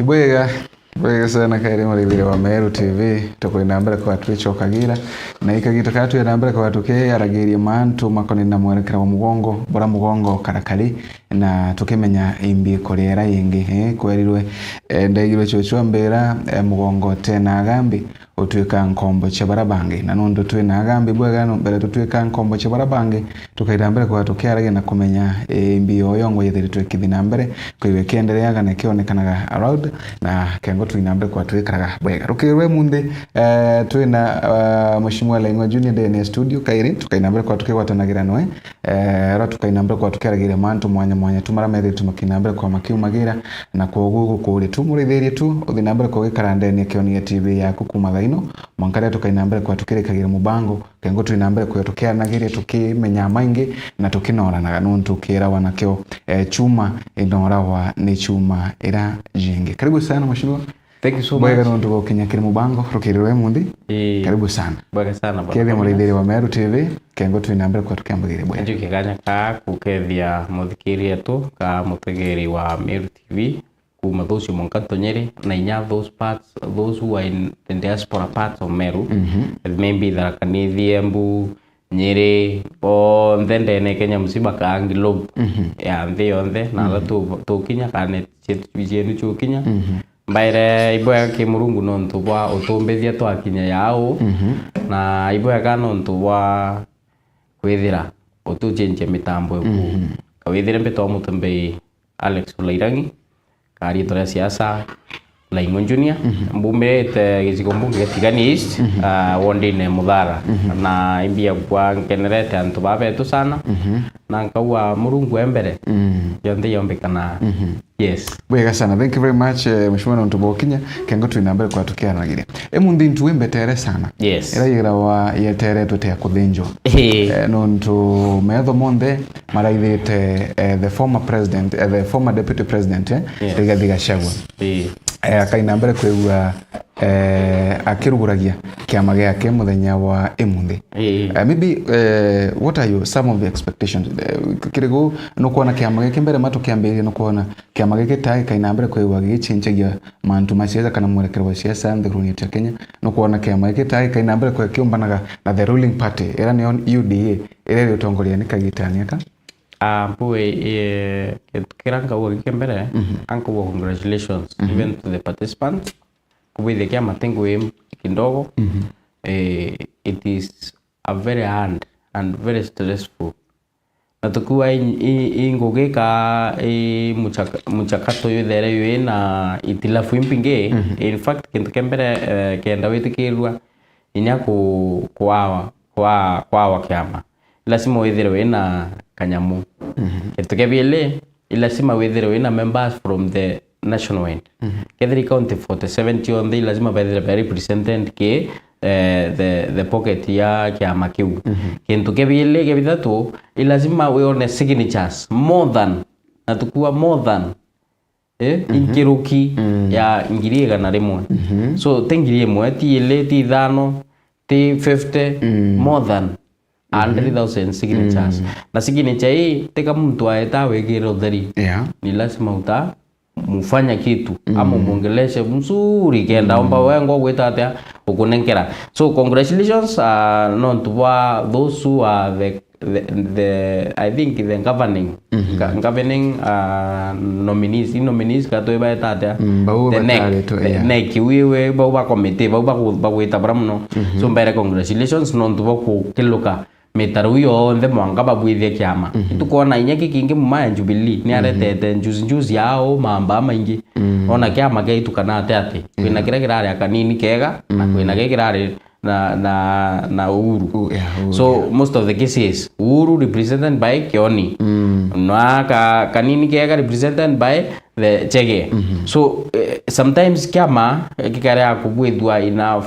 Bwega sana kairi muri wa Meru TV tukwenda mbere kwa Twicho Kagira na ikagita katu ya mbere kwa tuke aragirie mantu makoni na mwerekera wa mugongo bora mugongo karakari na tukimenya imbi korera yingi kwerirwe ndegirwe chocho mbera mugongo tena agambi utwika nkombo cyabarabange na nondo twe na agambi bwega no mbere tutwika nkombo cyabarabange tukaira mbere kwa tuke arage na kumenya imbi yoyongo yethiri twikithina mbere kwiwe kendereaga na kionekanaga around na kengo tuinambe kwa twikaraga bwega rukirwe munde twina mheshimiwa Laing'o Junior DN studio kairi tukainambe kwa tukiwatanagira noe ra tukainambe kwa tukiragira mantu mwanya tumara mere tumakinambe kwa makiu magira na kwa gugu kuri tumurithirie tu uthinambe kwa gikarandeni kionia TV yaku kuma thaino mwankare tukainambe kwa tukirikagira mubango kengo tuinambe kwa tukianagira tukimenya maingi na tukinoranaga nuntu kira wanakio chuma inorawa ni chuma ira jingi. Karibu sana mheshimiwa. Thank you so much. Bwega ndo Kenya kiri mubango rukiriwe mundi. Karibu sana. Bwega sana baba. Kethia muridhiri wa Meru TV kengo twinambere kwa tukiambagire bwega. Njuke kanya ka kukethia muthikiri tu ka mutegeri wa Meru TV kuma those monkanto Nyeri na inya those who are in the diaspora parts of Meru. Maybe Tharaka Nithi, Embu, Nyeri o ndende Kenya msiba ka anglo ya nthi na tu kinya kane chenu chu kinya mbaire iboya ke murungu no ntubwa utumbethia twakinya yao na iboya kana ntubwa kwithira utuchenje mitambo ku kawithire mbeto mutumbe Alex Olairangi kari tora siasa Laing'o Junior mbumete gicigo mbunge tigani East wondine Muthara na imbia kwa generate antu babetu sana na kawa murungu embere yonde yombekana. Yes. Bwega sana. Thank you very much mheshimiwa Ntubokinya kengo twinambere kwa tukiaragire. Emundi ntuwembe tere sana. Yes. Era yigira wa yetere tutea kuthinjwa. No ntu metho monde maraithite the former president the former deputy president Rigathi Gachagua. Akainambere kwegua akiruguragia kiama giake muthenya wa emundi. Maybe what are some of the expectations kirigo no kuona kiama giake mbere matukiambirie no kuona kiama giake tai kainambere kwegua gichinjagia mantu macieza kana mwerekero wa siasa nthiguruni ya Kenya no kuona kiama giake tai kainambere kwa kiumbanaga na the ruling party era ni UDA ere utongoria ni kagitania ka kiranga uwa kembere anko wa congratulations even to the participants kubide kiama tengo kindogo. It is a very hard and very stressful na tukuwa ingogeka muchakato yothere yoe na itilafu impinge. In fact kintu kembere kenda witikirwa inya kwa kiama lazima wethere wena kanyamu kintu kebiele lazima wethere wena members from the national end kethiri county 47 on the lazima wethere represented ke the pocket ya kiama kiu kintu kebiele kebithatu lazima weone signatures more than natukua more than inkiruki ya ngiri igana rimwe so tengiri imwe ti ile ti thano ti 50 more than 100,000 signatures na signature hii teka mtu aeta wegera utheri ni lazima mufanya kitu ama muongeleshe mzuri kenda omba wengo gwetatea ukunenkera. So congratulations not to those who are the I think the governing nominees kato baetatea the next we ba committee ba weta bramno. So mbere congratulations not to ku kiluka metaru yo ndhe mwanga babwithie kiama tukona inyaki kingi mumaya Jubilee ni aretete njuzi yao mamba maingi ona kiama geitukana ate kwina kira kirari akanini kega na kwina kirari na Uhuru. So most of the cases Uhuru represented by Kioni na kanini kega represented by the Chege. So sometimes kiama kikare akubwithwa ina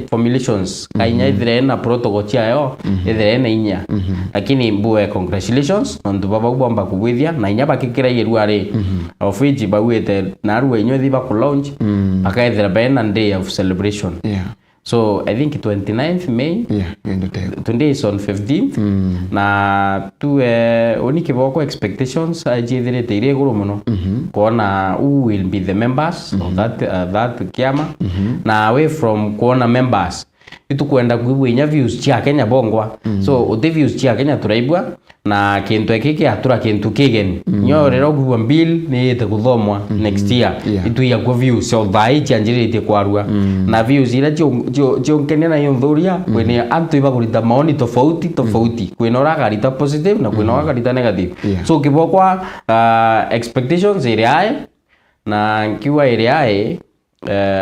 formulations kainya ithire na protocol chayo ithire na inya lakini mbuwe congratulations nondu baba ubamba kubwithia na inya bakikira yeruare of which bawete na ruwe inyo thiba ku launch akaithira bena day of celebration. So I think 29th May. Today is on 15th. Na tu oni kiboko expectations ajithirite ire guru muno. Kuona who will be the members of that kiama. Na away from kuona members itukwenda kuibwa inya views cia Kenya bongwa. So uti views cia Kenya turaibwa na kintu ekiki atura kintu kigeni. Nyo rero kuibwa bill ni ite kuthomwa next year. Itu ya kwa views so thai chanjirite kwarua. Na views ira cio Kenya na yondhuria kwene antu ibagurita maoni tofauti. Kwene oragarita positive na kwene oragarita negative. So kibokwa expectations ire ai na kiwa ire ai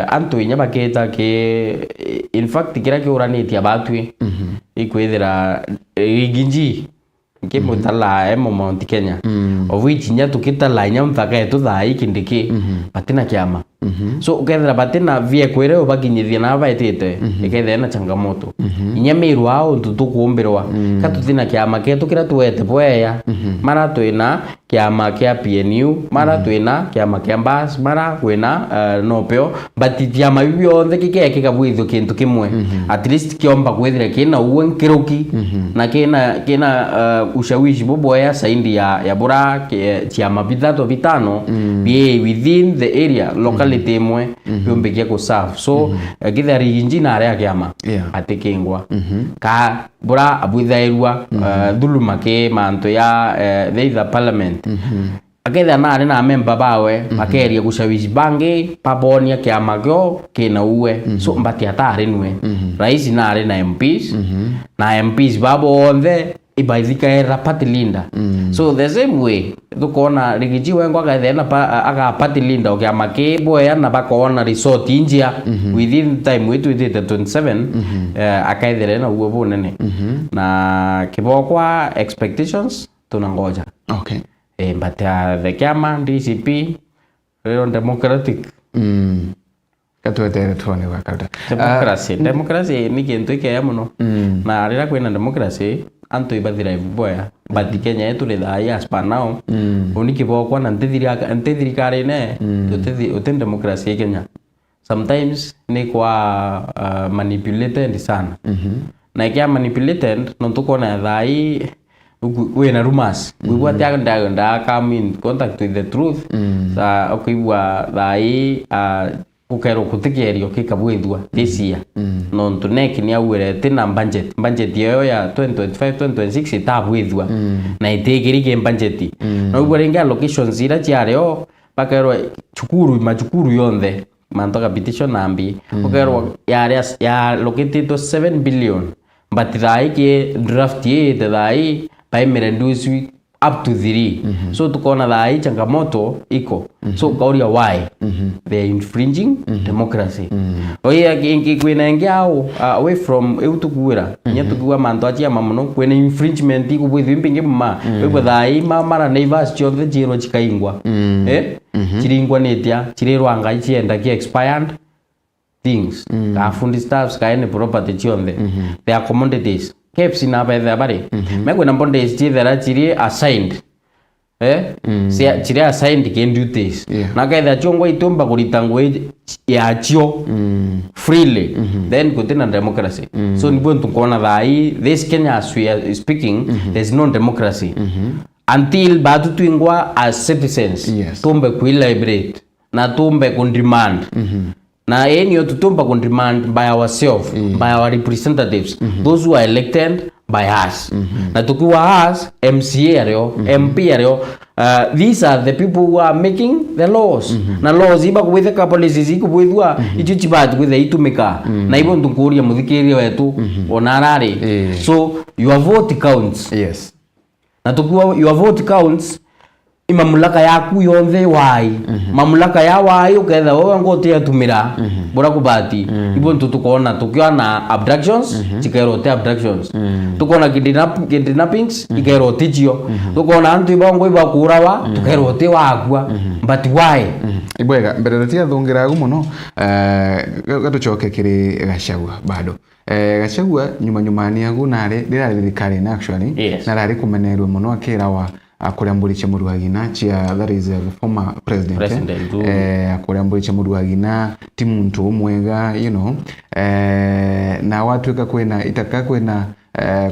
antu inya baketa ke in fact kira ke uraniti abatwi ikwithira iginji ke mutala Mount Kenya of which nya tukitala nya mthaka etu thai kindiki batina kiama so ukethira batina vie kwire ubakinyithia na baitite ikethira na changamoto inya miru ao tutukumbirwa katuthina kiama ketu kira tuwete boya mara twina kiama kia PNU mara twina kiama kia Mbas mara kwina nopeo batitia mabibyo nthe kike kabwitho kintu kimwe at least kiomba kwithira kina uwe nkiruki na kina ushawishi boboya saindi ya bora kiama bitatu bitano be within the area locality imwe yombekia ku serve so githari injina area kiama atikingwa ka bora abwithairwa dhuluma ke manto ya the parliament aketha nari na member bawe makeria gushawishi bangi pabonia kiama gyo kina uwe so mbati atari nwe rais nari na MPs babo onthe ibaithika era party leader so the same way tukona Rigiji wengo akathena aga party leader okiama ke boya na bakona resort injia within time wetu within 27 akaithera na uwe bonene na kibokwa expectations tunangoja but the kiama DCP rero democratic katuetere tuone wakata democracy ni kintu ikea muno na rira kwina democracy antu ibathira boya but Kenya yetu ri thai as per now unikibokwa na ntithirikari ne utin democracy Kenya sometimes ni kwa manipulated sana na ikia manipulated no tukona thai wena rumors wibwa nda come in contact with the truth sa okibwa thai ukero kutigerio kikabwithwa this year no tuneki ni awire tina budget yo ya 2025 2026 itabwithwa na itigirige budget no ubwo ringa locations ira ciareo bakero chukuru yonthe mantoka petition nambi ukero ya located to 7 billion but thai ke draft ye thai primary reduce up to 3 so tukona thai changamoto iko so kauria why they infringing democracy oya kingi kwina ngiao away from eutukuira nyetukuwa manto achia mamuno kwina infringement ikubwithwe mpingi mma webwa thai mara neighbors chothe jiro chikaingwa chiringwa netia chirirwanga ichienda ki expired things afundi staffs kaene property chionde they are commodities keps na betha bari megwe na bondes chithera chiri assigned chiri assigned ke duties na kaitha chongwa itumba kuritangwa ya chio freely then kutina democracy so nibo tukona thai this Kenya as we are speaking there's no democracy until batu tuingwa as citizens tumbe kuiliberate na tumbe kundemand na enyo tutumba kundemand by ourselves by our representatives those who are elected by us na tukiwa us MCA areo MP areo these are the people who are making the laws na laws iba kuwitheka policies ikubwithwa icho chibati kwitha itumika na ibo ntukuria muthikiria wetu onarari so your vote counts na tukiwa your vote counts imamulaka yaku yonthe wai mamulaka ya wai uketha wewe ngote atumira bora kubati ibo ntutukona tukiona abductions chikerote abductions tukona kidnappings ikerote jio tukona antu ibongo ibakurawa tukerote wakwa but why ibwega mbere tia thungira muno gatuchoke kiri Gachagua bado Gachagua nyuma ni agu nare ndira thirikari na actually na rari kumenerwe muno akira wa akuria mburiche muruagina chia that is the former president akuria mburiche muruagina ti muntu mwega you know na watu kwena itaka kwena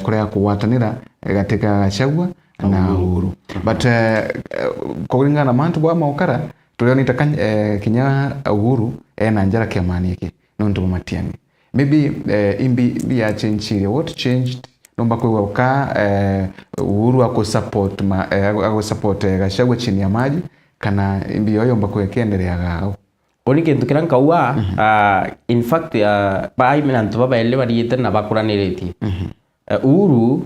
kuria kuwatanira gatika Gachagua na Uhuru but kuringana na mantu bwa maukara tuliona itaka kinya Uhuru na njara kiamani yake nonto Matiang'i maybe imbi ya change what changed nomba kwa Uhuru ako support Gachagua chini ya maji kana imbi yoyo mba kwa kiendelea gao oni kintu kirankaua in fact ba imena ntu baba ele bariete na bakuranireti Uhuru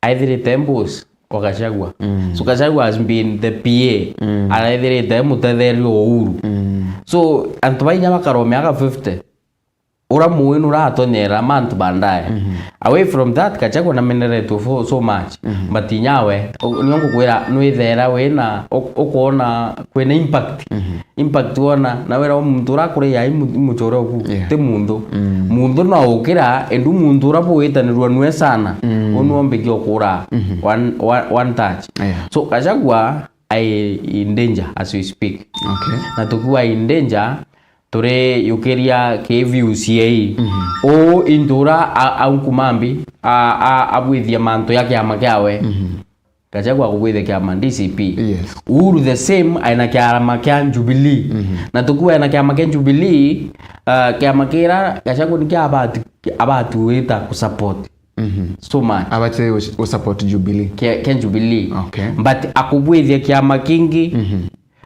aithirite boss kwa Gachagua so Gachagua has been the PA aithirite mutetheri Uhuru so antu bainya bakaromea 50 ura muinu ratonyera mantu bandaye away from that Gachagua na meneretu for so much but inyawe niongo kwera nwithera wena ukona kwena impact wona na wera muntu urakure ya imuchoro ku te mundu na ukira endu muntu urabuitanirwa nwe sana onuombe gyokura one touch so Gachagua in danger as we speak na tukuwa in danger tore yukeria KVUCA o indura aukumambi abwithia manto yake ya makiawe Gachagua kubwithia kia DCP Uhuru the same aina kia makia Jubilee na tukuwa aina kia makia Jubilee kia makira Gachagua nikia abatu wita kusupport so much abate support Jubilee kia Jubilee but akubwithia kia makingi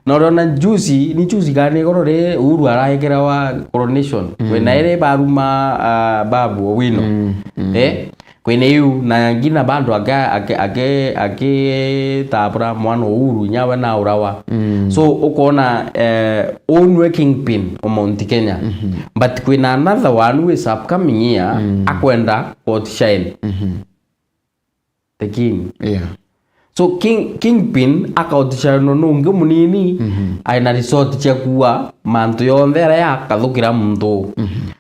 Norona juicy ni juicy gani korore Uhuru araikera wa coronation wena ere baruma babu Owino kwene yu na ngina bandu ake tabra mwana Uhuru nyawe na urawa so ukona own working pin Mount Kenya but kwena another one who is upcoming year akwenda Port Shine the king so kingpin akautisha nonunge munini aina resort cha kuwa mantu yondera ya kathukira muntu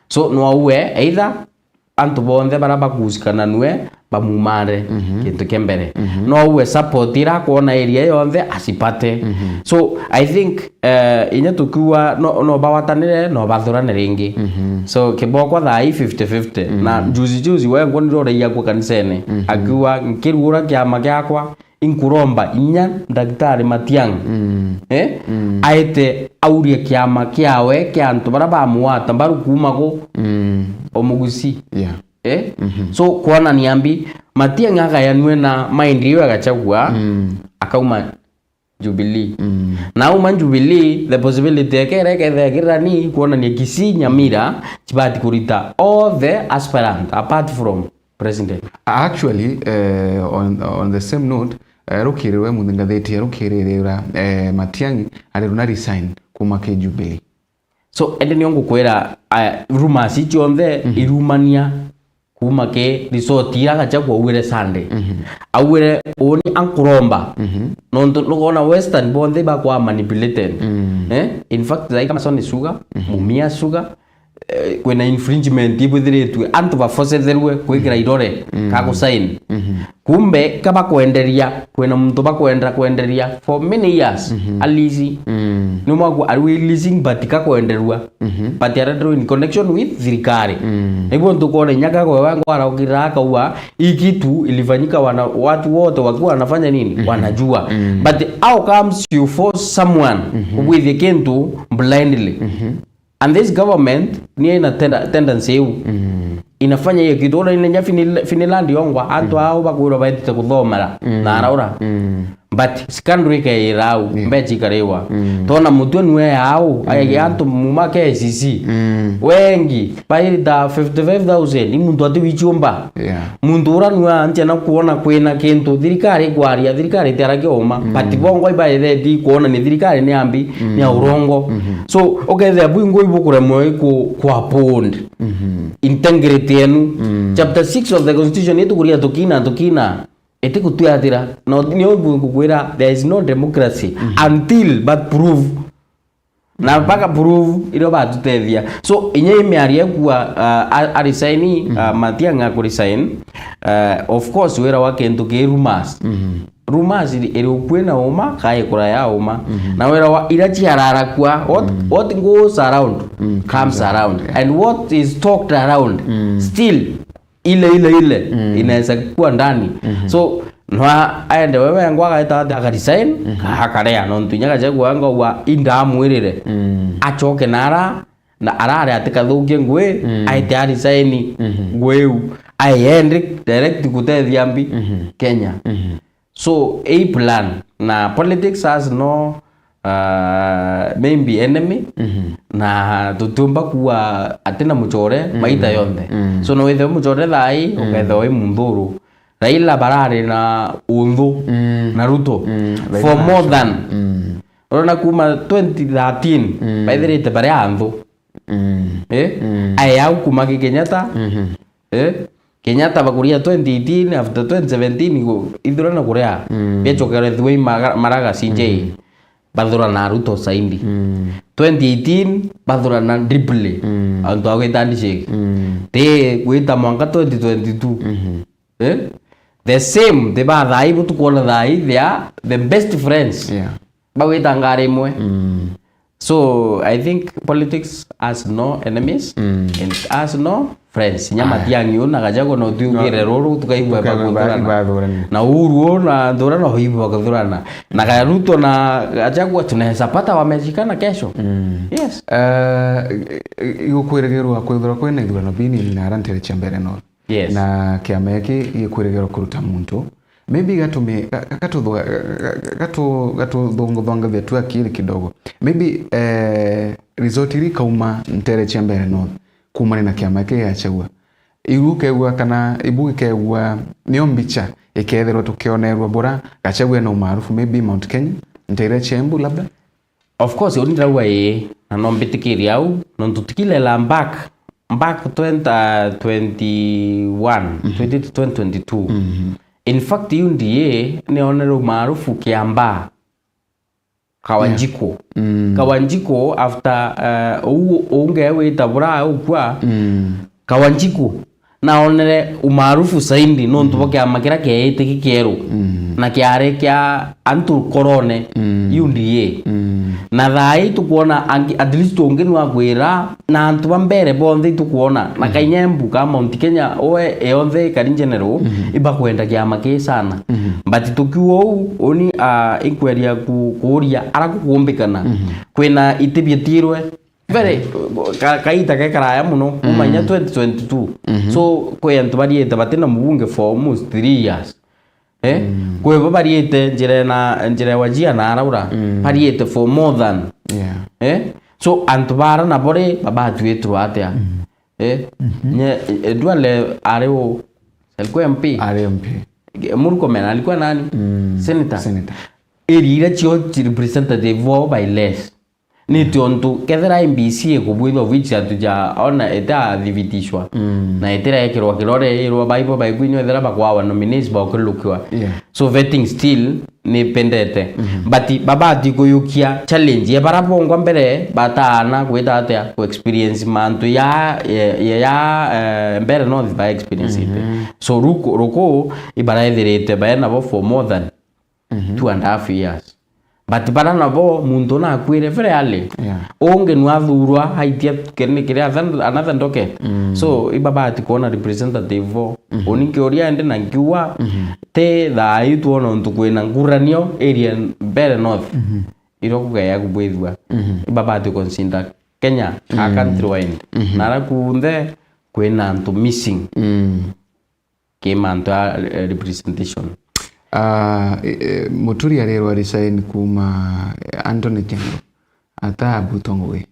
so nowe either antu bonde baraba kusikana nwe bamumare kintu kembere nowe support ira kuona area yonde asipate so I think inya tukiwa no bawatanire no bathurane ringi so kiboko tha 50-50 na juzi wengo ndore ya kwa kanisene akiwa nkirura kiama gyakwa inkuromba inya Daktari Matiang'i aite aurie kiama kiawe kia antu baraba muata baru kumako omugusi so kuona niambi Matiang'i agayanwe na mind yo Gachagua akauma Jubilee na uma Jubilee the possibility yake kirani kuona ni Kisii Nyamira chibati kurita all the aspirant apart from president actually on the same note rukiriwe muthingatheti rukirira Matiang'i aruna resign kuma ke Jubilee so ende niongo kwera rumors ichonde irumania kuma ke resort ya Gachagua uwire Sunday awire oni ankuromba nokona western bonde ba kwa manipulated in fact like kama soni sugar mumia sugar kwena infringement ibuthiritwe antu bafosetherwe kwikira irore kako sign kumbe kaba kuenderia kwena muntu bakwenderia for many years alizi no mwago are we leasing but kakuenderwa but are in connection with thirikari hivyo tukone nyaka kwa wangu araukira akaua ikitu ilifanyika watu wote wakiwa wanafanya nini wanajua but how comes you force someone with the kintu blindly and this government ni ina tendency inafanya hiyo kitu ona inenya Finland yongwa antu hao bakwiro baitite kuthomera na araura but scandal ke irau mbeji karewa tona mutwe niwe yao ayage antu mumake SCC wengi baita 55,000 imuntu ati wichumba muntu ura niwe anje na kuona kwena kintu thirikari kwaria thirikari tiarage oma but bongo ibaye di kuona ni thirikari ni ambi ni urongo so okay the bungo ibukure moyo kwa pond integrity yenu chapter 6 of the constitution yetu kuria tokina ete kutuatira no niongo kukwira there is no democracy until but prove na mpaka prove ilo batutethia so inye imearia kwa arisaini Matiang'i ku resign of course wera wake ntuke rumors rumors iri ukwena uma kai kura ya uma na wera wa ira chiarara kwa what goes around comes around and what is talked around still ile inaweza kuwa ndani so nwa aende wewe ngwa gaita akadesign hakarea no ntunyaga jagwa ngo wa inda mwirire achoke nara na arare atikathukie ngwe aite design ngweu aiende direct kutethia mbi Kenya so a plan na politics has no maybe enemy na tutumba kuwa atena muchore maita yonthe so no wethe muchore thai ukethe oi munduru Raila barare na undhu na Ruto for more than rona kuma 2013 baithirite bare anthu ayau kuma Kenyatta Kenyatta bakuria 2018 after 2017 ithurana kuria bechokere thwe maraga CJ bathura na Ruto saindi 2018 bathura na Dribbly antu agwetandishike te gwita mwaka 2022 the same the bathai butukuona thai they are the best friends bawita ngare imwe so I think politics has no enemies and has no friends nyama tiangi na gajago no tiugire ruru tukaigwa bathurana na uruo na thurana hoibo bakathurana na Garuto na gajago tunaweza pata wameshikana kesho yes igukwiregerwa kwithura kwena ithurano bini na arantere chambere no yes na kiama yake igukwiregerwa kuruta muntu maybe gatume gatuthonga vyetu akili kidogo maybe resort iri kauma ntere chambere no kumana na kiama yake yachagua igukegwa kana ibugikegwa niyo mbicha iketherwa tukionerwa bora gachagua na umaarufu maybe Mount Kenya ntere chembu labda of course unirawa na no mbitikiri au no tutikilela back 2021 2022 in fact UNDA ni onero maarufu Kiambaa Kawanjiko Kawanjiko after ungewe tabura ukwa Kawanjiko na onere umaarufu saindi no ntuboke amakira keete kikero na kiare kya antu korone UNDA na thai tukuona at least ongeni wa kwira na antu bambere bonthe tukuona na kainyembu ka Mount Kenya oe eonthe kari general iba kwenda kiama ke sana but tukiwo oni inquiry ya kuria ara kukumbikana kwena itibyetirwe very kaita kekaraya muno kumanya 2022 so kwentu bariete batena mubunge for almost 3 years kwe bariete njira wajia na araura bariete for more than so antubara na bore babatu yetu atia duale areo alikuwa MP Murkomen alikuwa nani senator eri chio representative by less ni tiontu kethera MBC kubwithwa which atuja ona eta thivitishwa na etera ekirwa kirore irwa baibo baigwinyo ethera bakwa nominate ba kulukwa so vetting still ni pendete but babati kuyukia challenge ya barabongwa mbere batana kwita atia ku experience mantu ya mbere no by experience so ruko ibaraithirite baena bo for more than 2.5 years but bara nabo muntu na kwire very early onge nwathurwa haitia kire another ndoke so ibabati kuona representative oninke oria ende na ngiwa te thai tuona ntu kwina nguranio area better north irokugaya kubwithwa ibabati consider Kenya a country wide nara kunthe kwina ntu missing kemanta representation Muturi arerwa resign kuma Anthony Kengo ata butongwe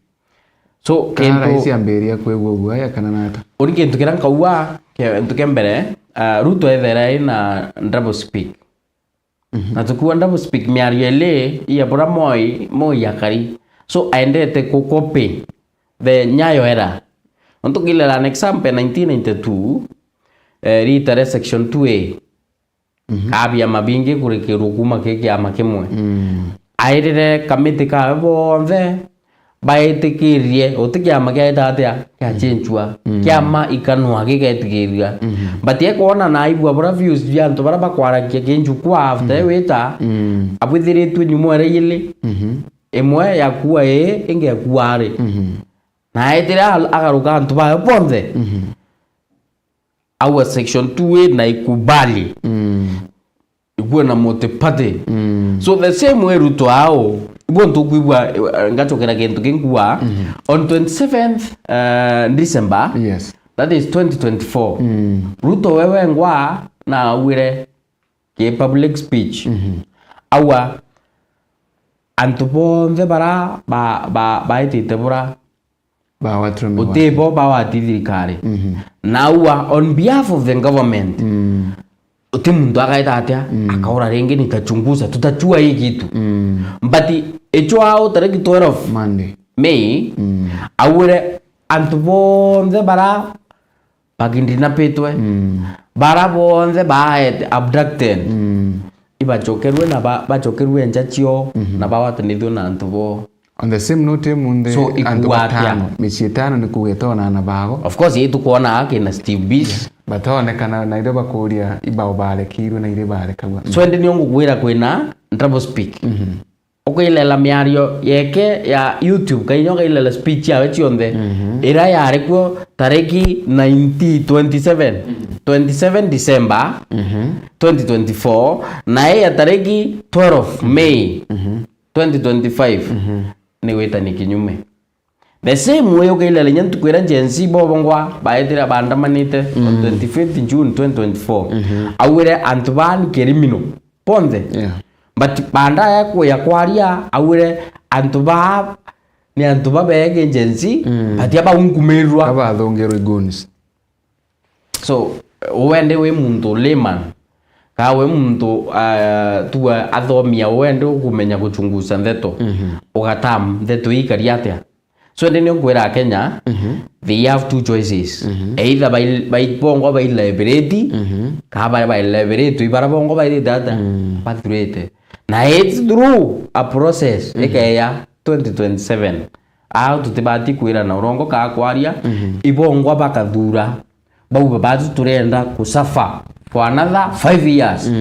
so kento raisi amberia kwegwo aya kana nata oringe ntukiranga uwa ntukembere Ruto ethera na double speak na tukuwa double speak miariele ya bora moi yakari so aendete kukopi the Nyayo era ntukile an example 1992 ritare section 2A kabia mabingi kurikiru kuma keke ama kimwe airire kamiti ka bonthe baetikirie otikiama kiaitatia kiachenjua kiama ikanwa gigetikiria but yekuona na ibwa bora views byantu bara bakwarakia kinjukwa after weta abwithiritwe nyumwere yili emwe yakuwa ingekuwa ari na etira agaruka antu ba bonde our section 2 na ikubali ikuwe na motepate so the same way Ruto ao ibonto kuibwa ngachokera kintu kingwa on 27th December, yes, that is 2024 Ruto wewe ngwa na wire ke public speech awa antubonde bara ba etite bura ba watrume utebo ba watithirikari naua on behalf of the government utimundu akaitatia akaura ringi nikachunguza tutachua hii kitu but echo tariki 12 Monday May awure antubonde bara bagindina petwe bara bonde baet abducted ibachokerwe na bachokerwe njachio na bawatanithio na antubo on the same note munde so ikuwatia michitano ni kugetona na bago of course yitu kuona ake na Steve Beast batonekana na ire bakuria ibao barekirwe na ire barekagwa so ndi nyongo gwira kwina double speak okwilela miario yeke ya YouTube kainyoga ilela speech yawe chionde ira yarekuo tariki 27 December 2024 na ya tariki 12 May 2025 ni weta ni kinyume the same way okailela nyantu kwira jensi bobongwa baetira bandamanite on 25th June 2024 awire antubani kerimino ponde but banda ya kwaria awire antuba ni antuba bege agency but yaba unkumerwa aba thongero guns so wende we muntu layman ka we muntu tuwa athomia wende ukumenya guchunguza ndeto ugatam ndeto ikariatia so ndeni ngwera Kenya they have two choices either by bongo by liberate ka by liberate ibara bongo by data patriote na it's through a process ya 2027 au tutibati kwira na urongo ka kwaria ibongo bakathura bau babatu turenda kusafa for another 5 years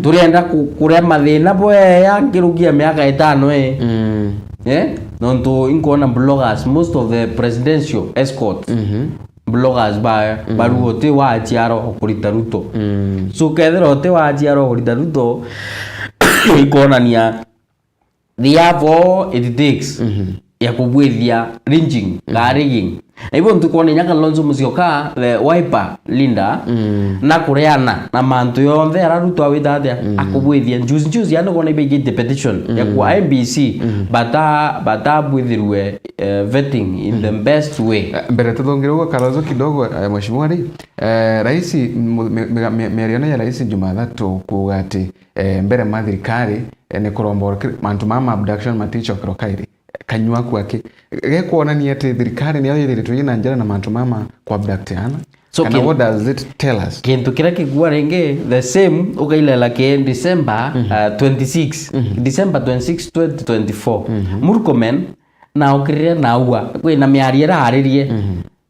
turenda kurema thina boya ngirugia miaka 5 nonto inkona bloggers most of the presidential escort bloggers baruote wa chiaro kurita Ruto so kethero te wa chiaro kurita Ruto ikona nia they have all it takes ya kubwithia lynching rigging ibo ntukone nyaka Lonzo Musyoka the wiper Linda na kureana na mantu yonthe araruto awithathia akubwithia juice yani gone be get the petition ya kwa MBC bata bwithirwe vetting in the best way mbere tuthongerwa karazo kidogo mheshimiwa rais meriona ya rais Jumatatu kugati mbere mathirikari ni kurombora mantu mama abduction maticho krokairi kanywa kwake gekuonania ati thirikari ni yathire tuyina njara na mantu mama kwa abductiana so what does it tell us kintu kira kigwa renge the same ukailela ke December 26 December 26 2024 Murkomen na ukirire na uwa kwina miariera haririe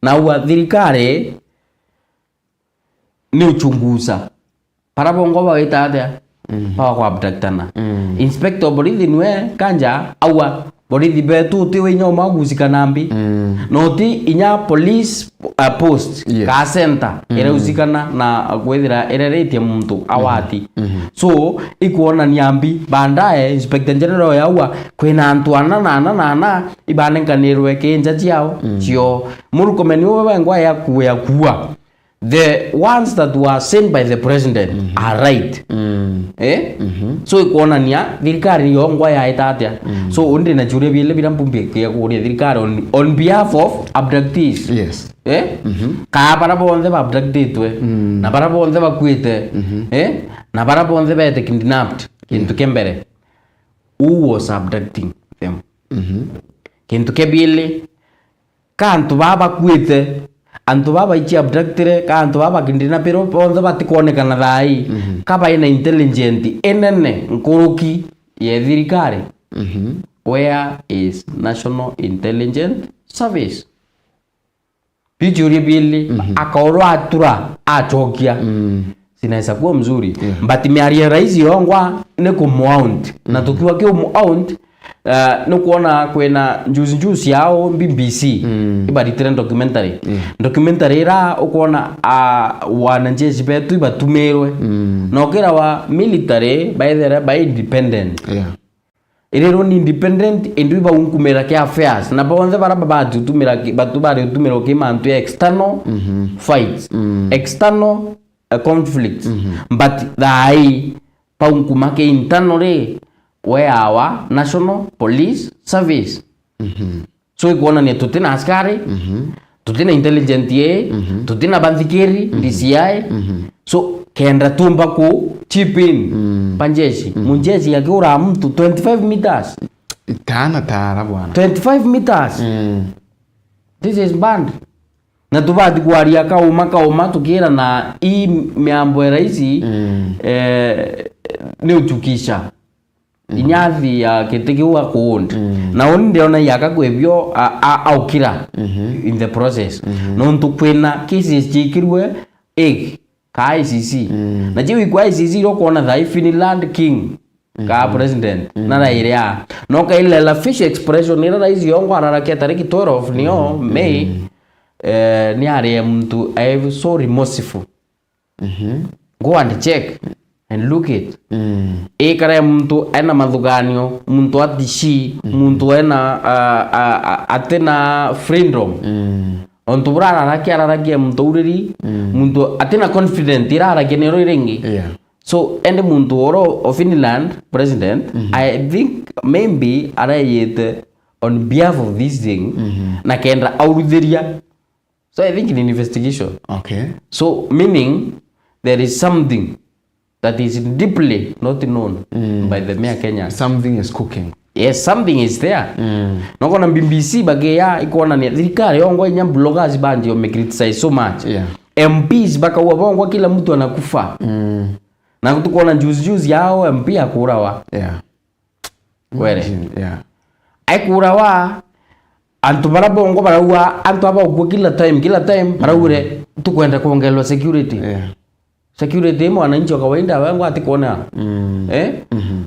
na uwa thirikari ni uchunguza para bongo baita atia pa kwa abductana inspector borithi nwe kanja awa borithi betu tiwe nyoma gusika nambi noti inya police post ka center ira usikana na kwethira ira rate muntu awati so ikuona niambi bandae inspector general yawa kwina antwana na ibanenganirwe kenja ciao cio Murkomen wewe ngwa ya kuwa the ones that were sent by the president are right so ikuona nia thirikari yongwa ya itatia so undi na jure bile birampumbie ya kuria thirikari on behalf of abductees yes ka para bonde ba abductedwe na para bonde ba kuite na para bonde ba kidnapped kintu kembere who was abducting them kintu kebile kantu baba kuite antu baba ichi abductire ka antu baba kindina pero bonde batikuonekana thai kaba ina intelligent enene nkuruki ye thirikari where is National Intelligence Service? Pichuri bili akaoro atura achokia sinaweza kuwa mzuri but miaria rais yongwa ne kumount na tukiwa kio mount no kuona kwena njuzi yao BBC ibari trend documentary ra ukona wananjeshi betu ibatumerwe no kira wa military by independent irero ni independent endu iba unkumera ke affairs na bonze baraba batu tumira batu bari tumira ke mantu external fights external conflicts but dai pa unkumake internally where our National Police Service so ikuona ni tutina askari tutina intelligence tutina bandikeri DCI so kenda tumba ku chip in panjeshi munjeshi yakiura mtu 25 meters itana tara bwana 25 meters this is band na tubadi kuaria kauma tukira na hii miambo ya raisi ni utukisha inyathi ya kitikiwa kuundi na oni ndiona yakakwebyo aukira in the process no ntukwena cases chikirwe ka ICC na jiwi kwa ICC rokona tha Finland king ka president na rairia no ka ile la fish expression ni raisi yongo ararakia tariki 12 niyo May ni are mtu I so remorseful go and check and look it kare mtu ena madhuganio mtu atishi mtu ena atena freedom onto brara rakia mtu uriri mtu atena confident irara genero irengi so ende mtu oro of Finland president I think maybe arayete on behalf of this thing na kendra aurudhiria so I think in investigation so meaning there is something that is deeply not known by the mere Kenya. Something is cooking. Yes, something is there. Noko na BBC bageya ikuona ni thirikari yongo inya bloggers bandi yo criticize so much. MPs baka uwabongo kila mtu anakufa. Na kutukuona juzi yao MP akurawa. Where? Akurawa antu barabongo barawa antu aba ukwa kila time baraure tukwenda kuongelwa security. Security mwananchi wa kawaida wangu atikuona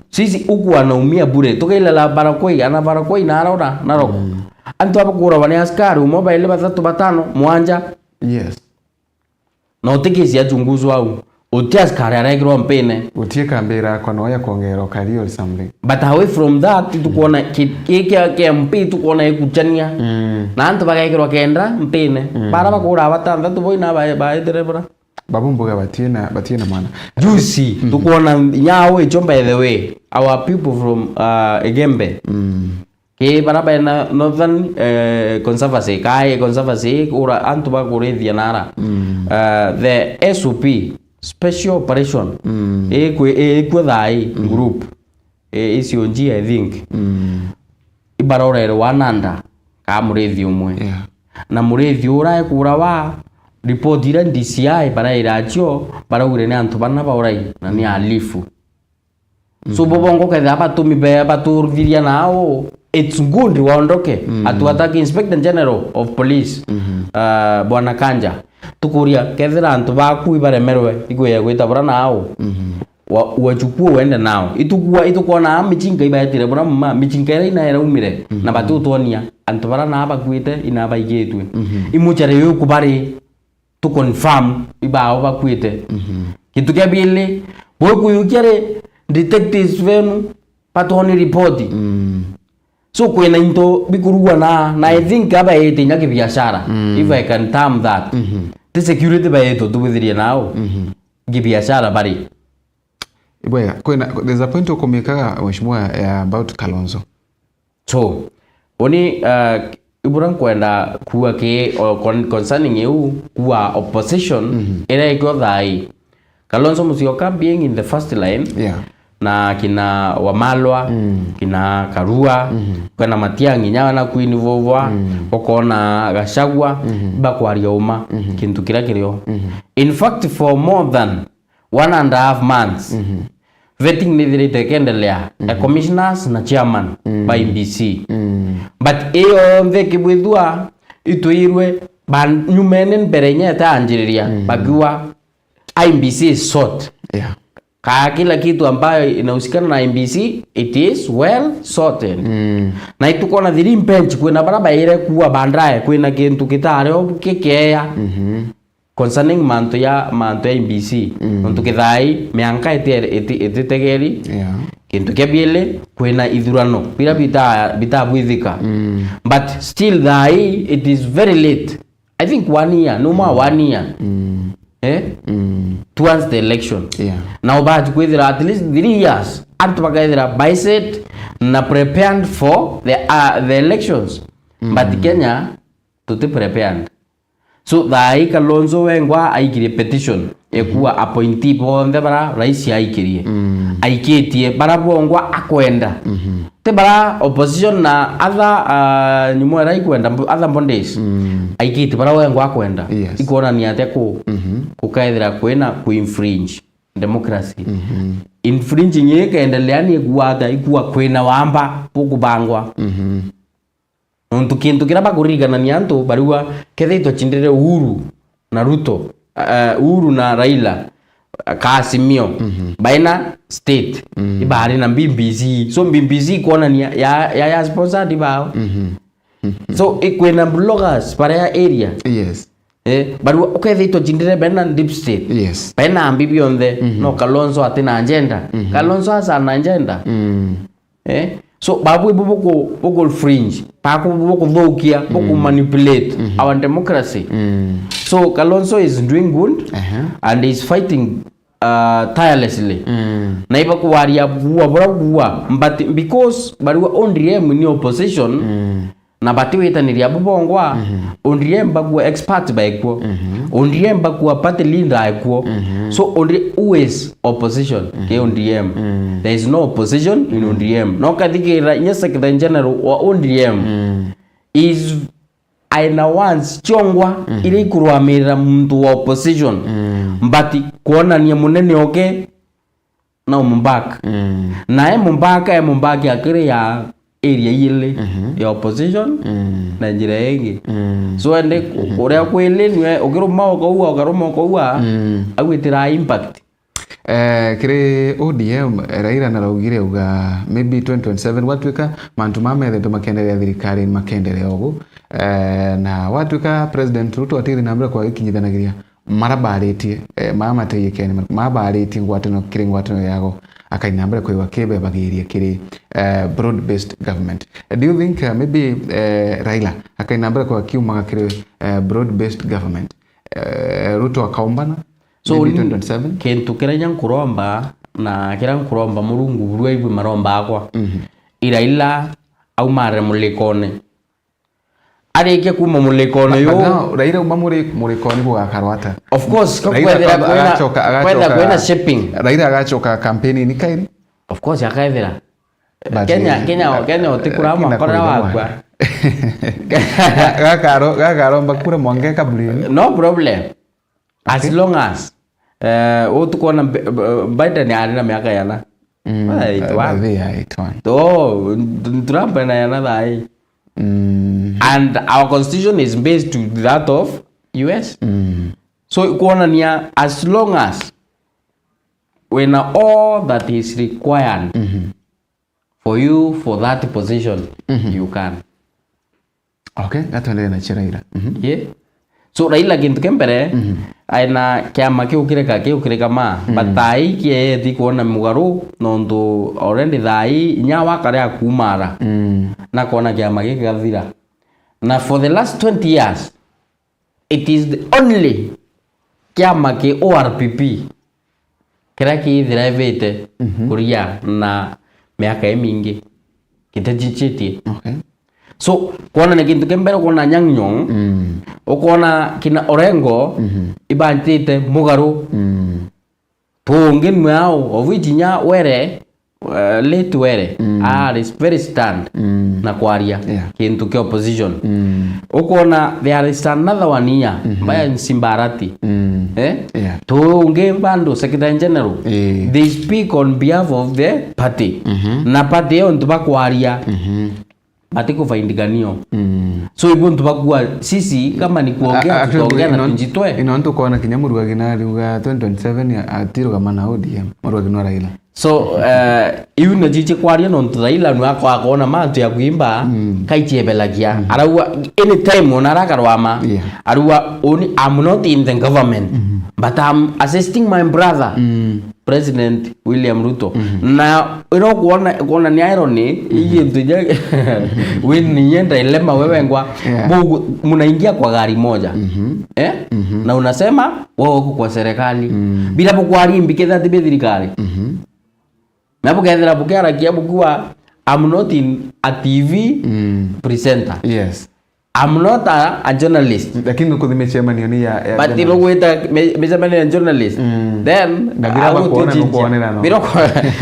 sisi huku wanaumia bure tukaila la barakoi ana barakoi na araona naroko antu hapa kura wani askari mobile batatu batano mwanja na utekezi achunguzwa au uti askari araigirwa mpene utie kambira kwa noya kuongero kali or something but away from that tukuona kike MP tukuona ikuchania na antu bagaigirwa kendra mpene bara bakura batandatu boina baederebra babumbuga batina mwana juicy tukuona nyawo ichomba by the way our people from Egembe ke baraba na northern conservancy ura antu ba kurethia nara the SOP special operation thai group ICOG I think ibarore wananda ka murethi umwe na murethi ura kura wa report ira DCI para iracho para urene antu bana baurai na ni alifu so bobongo ka hapa tumibe baturviria nao it's good waondoke atuataki Inspector General of Police bwana Kanja tukuria kethera antu baku ibaremerwe igwe gwita bora nao wachukua uende nao itukua na michinga ibayatire bora mama michinga ina era umire na batu tonia antu bara na bakwite ina bayigetwe imuchare yo kubari to confirm ibao bakwite kitu kya bile boy kuyukere detectives venu patoni report so kwena into bikuruwa na I think aba yete nyake biashara if I can term that the security ba yeto tubithiria nao gibiashara bari ibaya kwena there's a point ukomekaga mheshimiwa about Kalonzo so oni iburan kwenda kuwa ke concerning you kuwa opposition era iko thai Kalonzo Musyoka being in the first line na kina Wamalwa kina Karua kana Matiang'i nyawa na Queen Vovwa okona Gachagua bakwaria uma kintu kira kirio in fact for more than 1.5 months vetting ni thirite kendelea commissioners na chairman by IEBC but nthe kibwithwa ituirwe nyumene mbere nyeta anjiriria bakiwa IEBC is short kila kitu ambayo inahusikana na IEBC it is well sorted na itukona thiri bench kwina baraba ire kuwa bandaye kwina kintu kitare kikeya concerning manto ya IEBC ntu kithai mianka etitegeri kintu kebiele kwina ithurano pira bita bwithika but still thai it is very late. I think 1 year no more 1 year towards the election now but kwithira at least 3 years antu bakaithira by set na prepared for the elections but Kenya tuti prepared. So thai Kalonzo wengwa aikire petition ekuwa appointee bonthe bara rais aikirie aikitie bara bongwa akwenda te bara opposition na other nyumwe rai kwenda other bodies aikitie bara wengwa akwenda ikuona ni ate kukaithira kwena infringe democracy infringing yekaendelea ni ekuata ikuwa kwena wamba pokubangwa ntu kintu kira bakurigana ni antu bariwa kethito chindire Uhuru na Ruto Uhuru na Raila Kasimio baina state ibari na BBC so BBC kuona ni ya sponsor dibao so ikwena bloggers para area bariwa ukethito chindire baina deep state baina ambibi onde no Kalonzo atina agenda Kalonzo asa na agenda so babu boko fringe boko thokia boko manipulate our democracy so Kalonzo is doing good and is fighting tirelessly na iba kuwaria bua but because bariwa ODM ni opposition na batiwita ni ya bubongwa ODM bagwa expert baikwo ODM bagwa party leader aikwo so who is opposition ke ODM there is no opposition in ODM no kathikira nyeseka general wa ODM is aina once chongwa ile kurwamira mtu wa opposition but kuona ni munene oke na mumbaka na mumbaka akire ya area ile ya opposition na njira yengi so ende uria kweleniwe ukiruma ukaua agwitira impact kire ODM Raila na raugire uga maybe 2027 watwika mantu mamethe makendelea thirikari makendelea ogu na watwika president Ruto atiri nambira kwa ikinyithanagiria marabaritie mamateyekene mabaritie ngwatano kiri ngwatano yago akainambira kwa kebe bagiria kiri broad based government. Do you think maybe Raila akainambira kwa kiuma kiri broad based government Ruto akaumbana so 2027 kintu kiranya nkuromba na kira nkuromba murungu burwa ibu maromba akwa Raila au mare mulikone areke kuma mulikone yo Raila mulikone bwa karwata of course kwenda shipping Raila agachoka campaign ni kairi of course akaithira Kenya otikurama kora wakwa gakaro mbakura mwangeka buli no problem as long as utukona Biden ari na miaka yana Trump na yana thai and our constitution is based to that of US so kuona nia as long as when all that is required for you for that position you can gatwendele na Raila so Raila kintu kembere aina kiama kiukireka ma batai kieti kuona mugaru nondu already thai nya wakare akumara na kuona kiama gikathira na for the last 20 years it is the only kiama ki ORPP kira ki thirevete kuria na miaka mingi kitajichitie so kuona ni kintu kembere kuona Nyang'nyong ukuona kina Orengo ibantite mugaru tungin mwao ovijinya were late were is very stand na kwaria kintu kia opposition ukona there is another one here by Nsimbarati to unge bando secretary general they speak on behalf of the party na party yo ntuba kwaria atiko faindiganio so ibo ntuba sisi kama ni kuongea tutaongea na tunjitoe inaonto kuona kinyamuru waginari uga 2027 atiro kama na ODM moro waginwa Raila. So iu na jiche kwaria no Raila no akona mantu ya kuimba kaichebelagia arawa anytime onaraka rwama arawa only I'm not in the government but I'm assisting my brother President William Ruto na ino kuona ni irony hii mtuja win nienda ilema wewe ngwa mnaingia kwa gari moja na unasema wao wako kwa serikali bila kukwari mbikeza tibe thirikari napo kaendera bukara kiabu kwa I'm not in a TV presenter. Yes. I'm not a journalist. Lakini uko chairman ni ya but you know chairman ni journalist. Then bila kuona no. Bila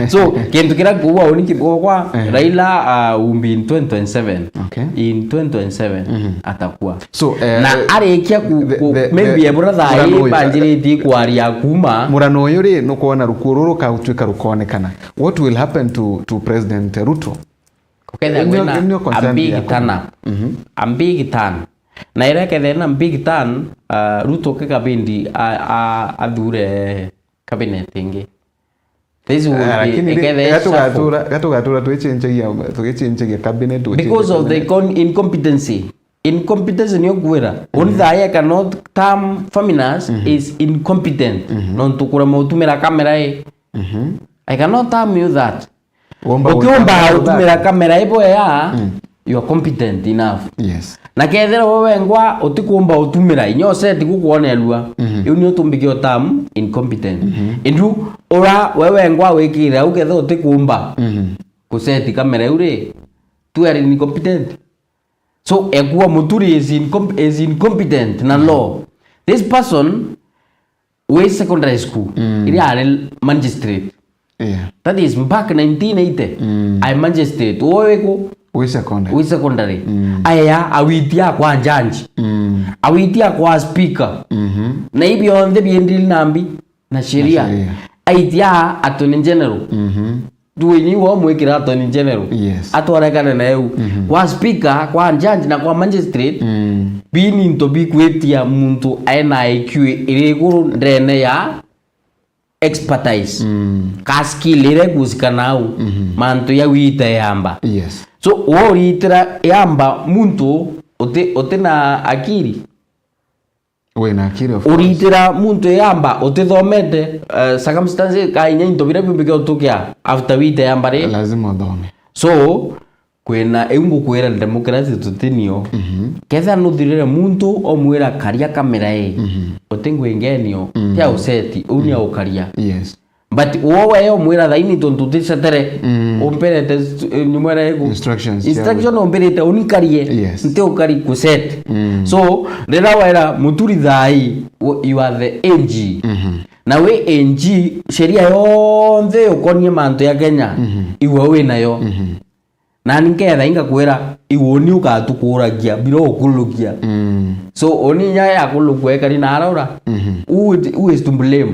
so kintu kira kuwa uniki kwa Raila umbi in 2027. Okay. In 2027 atakuwa. So na arekia maybe brother ai banjiriti kwaria kuma murano yuri no kuona rukururu ka utwika rukonekana. What will happen to President Ruto? Kuketha kwina a big turn na irekethe na big turn Ruto ke kabindi athure cabinet ingi this will be gatura twichenjagia cabinet because of the incompetency ni ogwira only the cannot term feminist is incompetent non tukura mutumira kamera I cannot term you that ukiomba utumira kamera ipo ya you are competent enough. Yes. Na kethera wewe ngwa utikumba utumira inyo set kukuonelwa iu ni utumbikio tam incompetent indu ora wewe ngwa wikira uketha utikumba kuseti kamera uri tu are incompetent so egwa muturi is incompetent na law this person we secondary school ili are magistrate. Yeah. That is back 1980. I magistrate. We secondary. Aya awitia kwa judge. Awitia kwa speaker. Na hivi onde biendili nambi na sheria. Aitia attorney general. Duweni wa mwekira attorney general. Yes. Atwarekana na eu. Kwa speaker, kwa judge na kwa magistrate. Bini ntobi kwetia muntu aina IQ iriguru ndene ya expertise ka skill ire gusikanau mantu ya wita yamba. Yes. So witira yamba muntu ote na akiri we na akiri of course uritira muntu yamba ote thomete circumstances ka inya intobire bimbike otukia after wita yamba re lazima thome so kwena eungu kwera democracy tutinio ketha nuthirire muntu omwira karia kamera otingwengenio ya useti unia ukaria. Yes. But wowe omwira thaini tontu tisetere omperete nyumera ego instruction omperete unikarie nte ukari kuset so rera wera muturi thai you are the AG na we AG sheria yonthe ukonie mantu ya Kenya iwe we nayo na niketha inga kwera iwoni ukatukuragia biro okulugia so oni nya ya kulugwe kari na araura who is to blame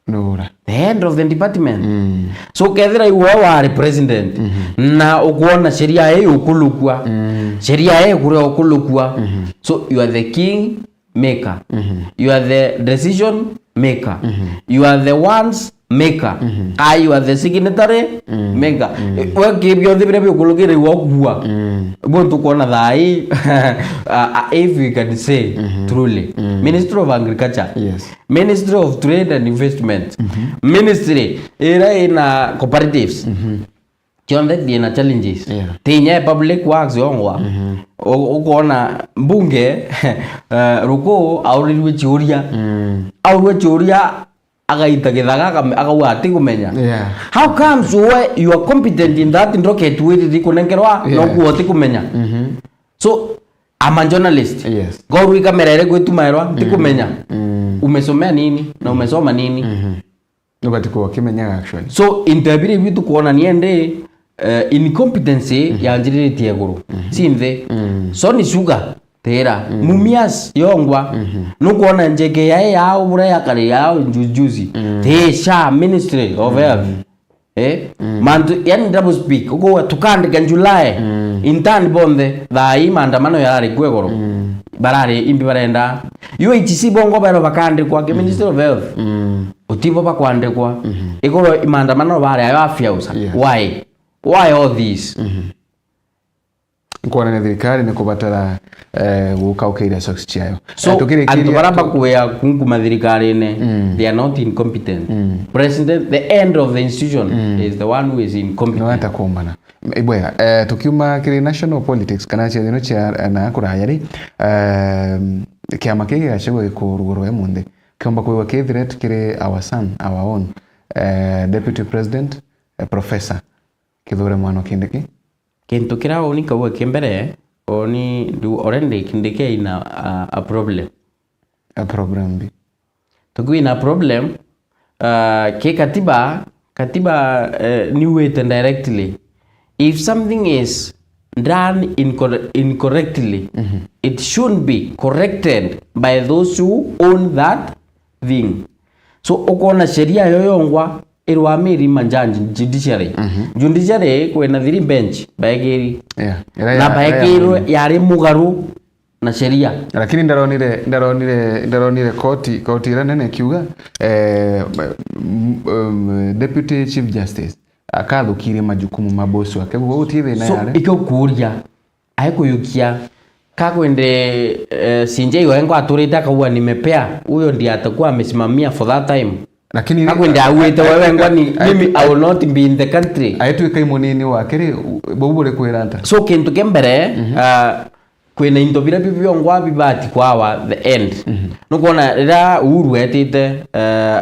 Nora the head of the department so kethira iwe wa president na ukuona sheria hiyo ukulugwa sheria hiyo kure ukulugwa so you are the king maker you are the decision maker you are the ones maker you are the signatory maker we kibyo thibire bikulugire wogwa bontu kuona thai if we can say truly Ministry of Agriculture, yes, Ministry of Trade and Investment, Ministry era ina cooperatives kionde dina challenges tinya public works yongwa ukona mbunge ruko auriwe churia agaita githaga agawa ati kumenya how comes you are competent in that rocket with kunengerwa no kuoti kumenya so I'm a journalist. Yes. Go kamera ere gwetu maerwa tikumenya umesomea nini na umesoma nini Nobati kwa kimenya actually. So intabire bitu kuona niende incompetency ya njiriti eguru. Sinthe. So ni sugar tera. Mumias yongwa. Nukuona njege ya ubura ya kari ya juzi. Tesha Ministry of Health. Mantu yani double speak. Uko tukandika July. Intani bonde thai maandamano yarari kwegoro. Barari imbi barenda. UHC bongo baro bakande kwa Ministry of Health. Utibo bakwandikwa. Igoro maandamano bare ayo afya usa. Why all this? Kwa nene thirikari ni kubatara gukaukeira socks chiayo. So antubaraba kuya kunkuma thirikari ne they are not incompetent. President, the end of the institution is the one who is incompetent. No atakumbana. Ibwega tukiuma kiri national politics kana cha dino cha na kurayari kiama kige gashego kuruguru emunde kiomba kuwa kithret kiri our son our own deputy president professor Kithure Mwano Kindiki kintu kira oni kawa kimbere oni do already kindike ina a problem bi tuku ina problem ke katiba new way directly if something is done incorrectly it should be corrected by those who own that thing. So ukona sheria yoyongwa irwamiri manjanji judiciary kwena thiri bench baegeri na baegeri yari mugaru na sheria lakini ndaronire koti ira nene kiuga deputy chief justice akathukire majukumu mabosi wake guo utithe na yare so ikokuria ayekuyukia kakwende sinje wengo aturita kaua nimepea huyo ndiye atakuwa amesimamia for that time lakini kakwende awete wewe ngwani mimi I will not be in the country ayetu ikaimoni wakere bobure kwiranta so kintu kembere kwena intobira bibyo ngwa bibati kwawa the end nukuona rira Uhuru etite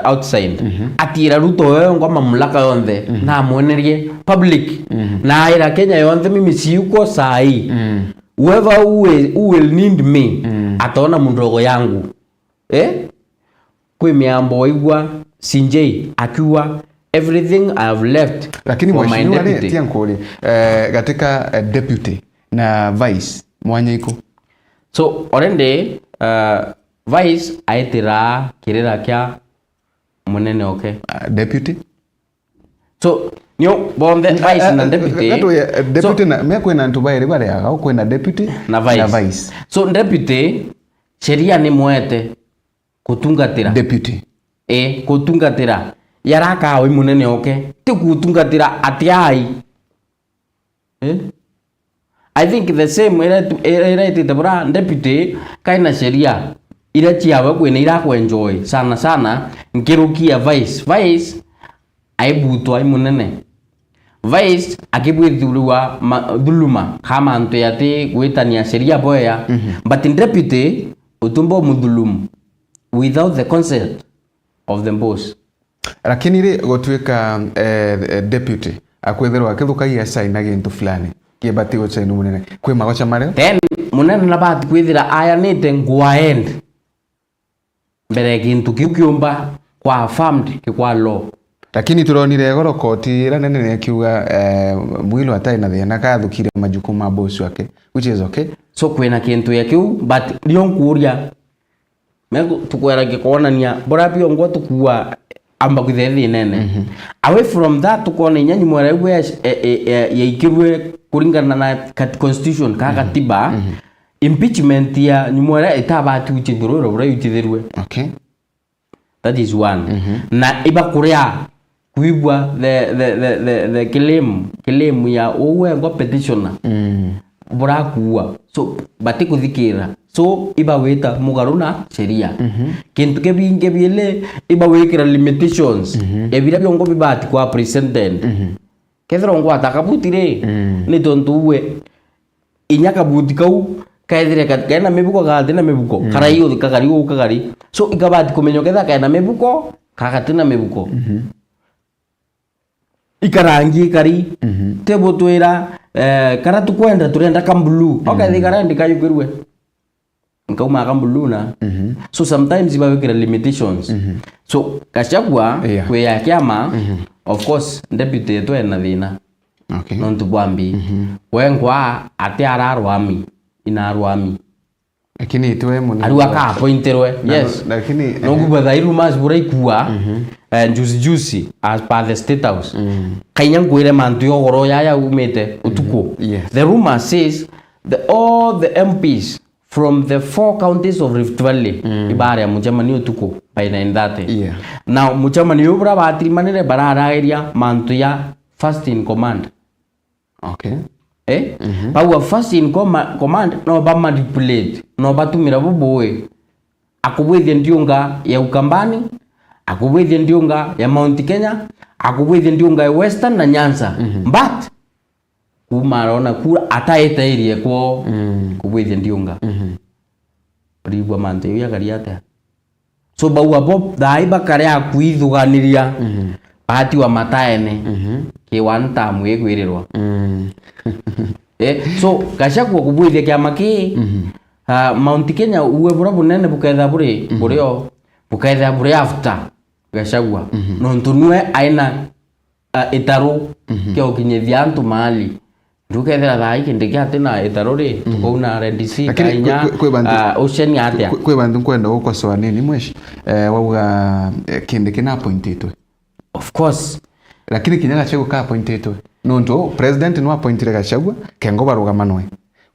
outside atira Ruto wewe ngwa mamlaka yonde na mwenerie public na ira Kenya yonde mimi siyuko sai whoever who will need me ataona mundogo yangu kwe miambo igwa sinjei akiwa everything I have left. Lakini mheshimiwa tiankoli katika deputy na vice mwanya iko so already vice aitira kirira kya munene okay deputy so nyo bonde vice na deputy deputy na me kwena ntubaire bare yaga kwena deputy na vice so deputy sheria ni mwete kutungatira deputy kutungatira yaraka we munene okay ti kutungatira atiai I think the same era tabra deputy kaina sheria ira chiawa kwena ira ku enjoy sana nkirukia vice aibutwa ai munene vice akibwithurwa dhuluma kama antu yati gwitania sheria boya but in deputy utumbo mudhulumu without the consent of the boss. Lakini ri gotweka deputy akwetherwa akithukagia sign agintu fulani kibati go sign munene kwi magocha mareo then munene na bati kwithira ayanite ngwa end mbere gintu kiukiumba kwa affirmed kwa law. Lakini turonire goro koti ira nene ne kiuga mwilo atai na thina kathukire majukumu ma boss wake which is okay so kwena kintu ya kiu but lionkuria mego tukwera gikuonania borabio ngwa tukua amba kuthethi nene away from that tukona nyanyi mwera igwe ya ikirwe kuringana na constitution ka katiba impeachment ya nyumwera itabati uchithururo bura uchithirwe okay that is one na iba kuria kuibwa the claim ya owe ngo petitioner bura kuwa so bati kuthikira so iba weta mugaruna sheria kintu kebinge biele iba wekira limitations ebira byongo bibati kwa president kethro ngo atakabutire ni tontuwe inyaka butikau kaithire kaena mebuko gatina mebuko karaiyo kagari so ikabati kumenyo ketha kaena mebuko kagatina mebuko ikarangi kari tebo twira kara tukwenda turenda kambulu okay thigara ndikayugirwe nkauma kambuluna so sometimes ibawekera limitations so Gachagua kwe ya kiama of course deputy yetu ena thina nontu bwambi wengwa ate ararwami inarwami lakini itwe muni ari waka appointerwe yes lakini nongu thairu mas buraikua juicy as per the state house kainya ngwire mantu yogoro yaya umete utuko the rumor says all the MPs from the 4 counties of Rift Valley ibare muchamani utuko by 9:30 now muchamani yobura batirimanire bararageria mantu ya first in command bawa first in command no ba manipulate no batumira buboe akubwithie ndiunga ya Ukambani akubwithie ndiunga ya Mount Kenya akubwithie ndiunga ya Western na Nyanza but kumarona kura ataetairie kwa kubwithie ndiunga ribwa mante ya gariate so bawa bob daiba kare akuithuganiria bahati wa mataene ke wanta mwegwirirwa so Gachagua kubwithia kiama ki Mount Kenya uwe bura bunene buketha burio buketha buri after Gachagua nontu nwe aina itaro ke okinyethia antu mahali ndukethera thai kinde kia tena itaro ri tukauna RDC kainya ocean atia kwe bantu kwenda gukosoa nini mweshi wauga kinde kina appointed of course lakini kinya Gachagua ka appointed nontu president no appointed Gachagua kengo barugama noe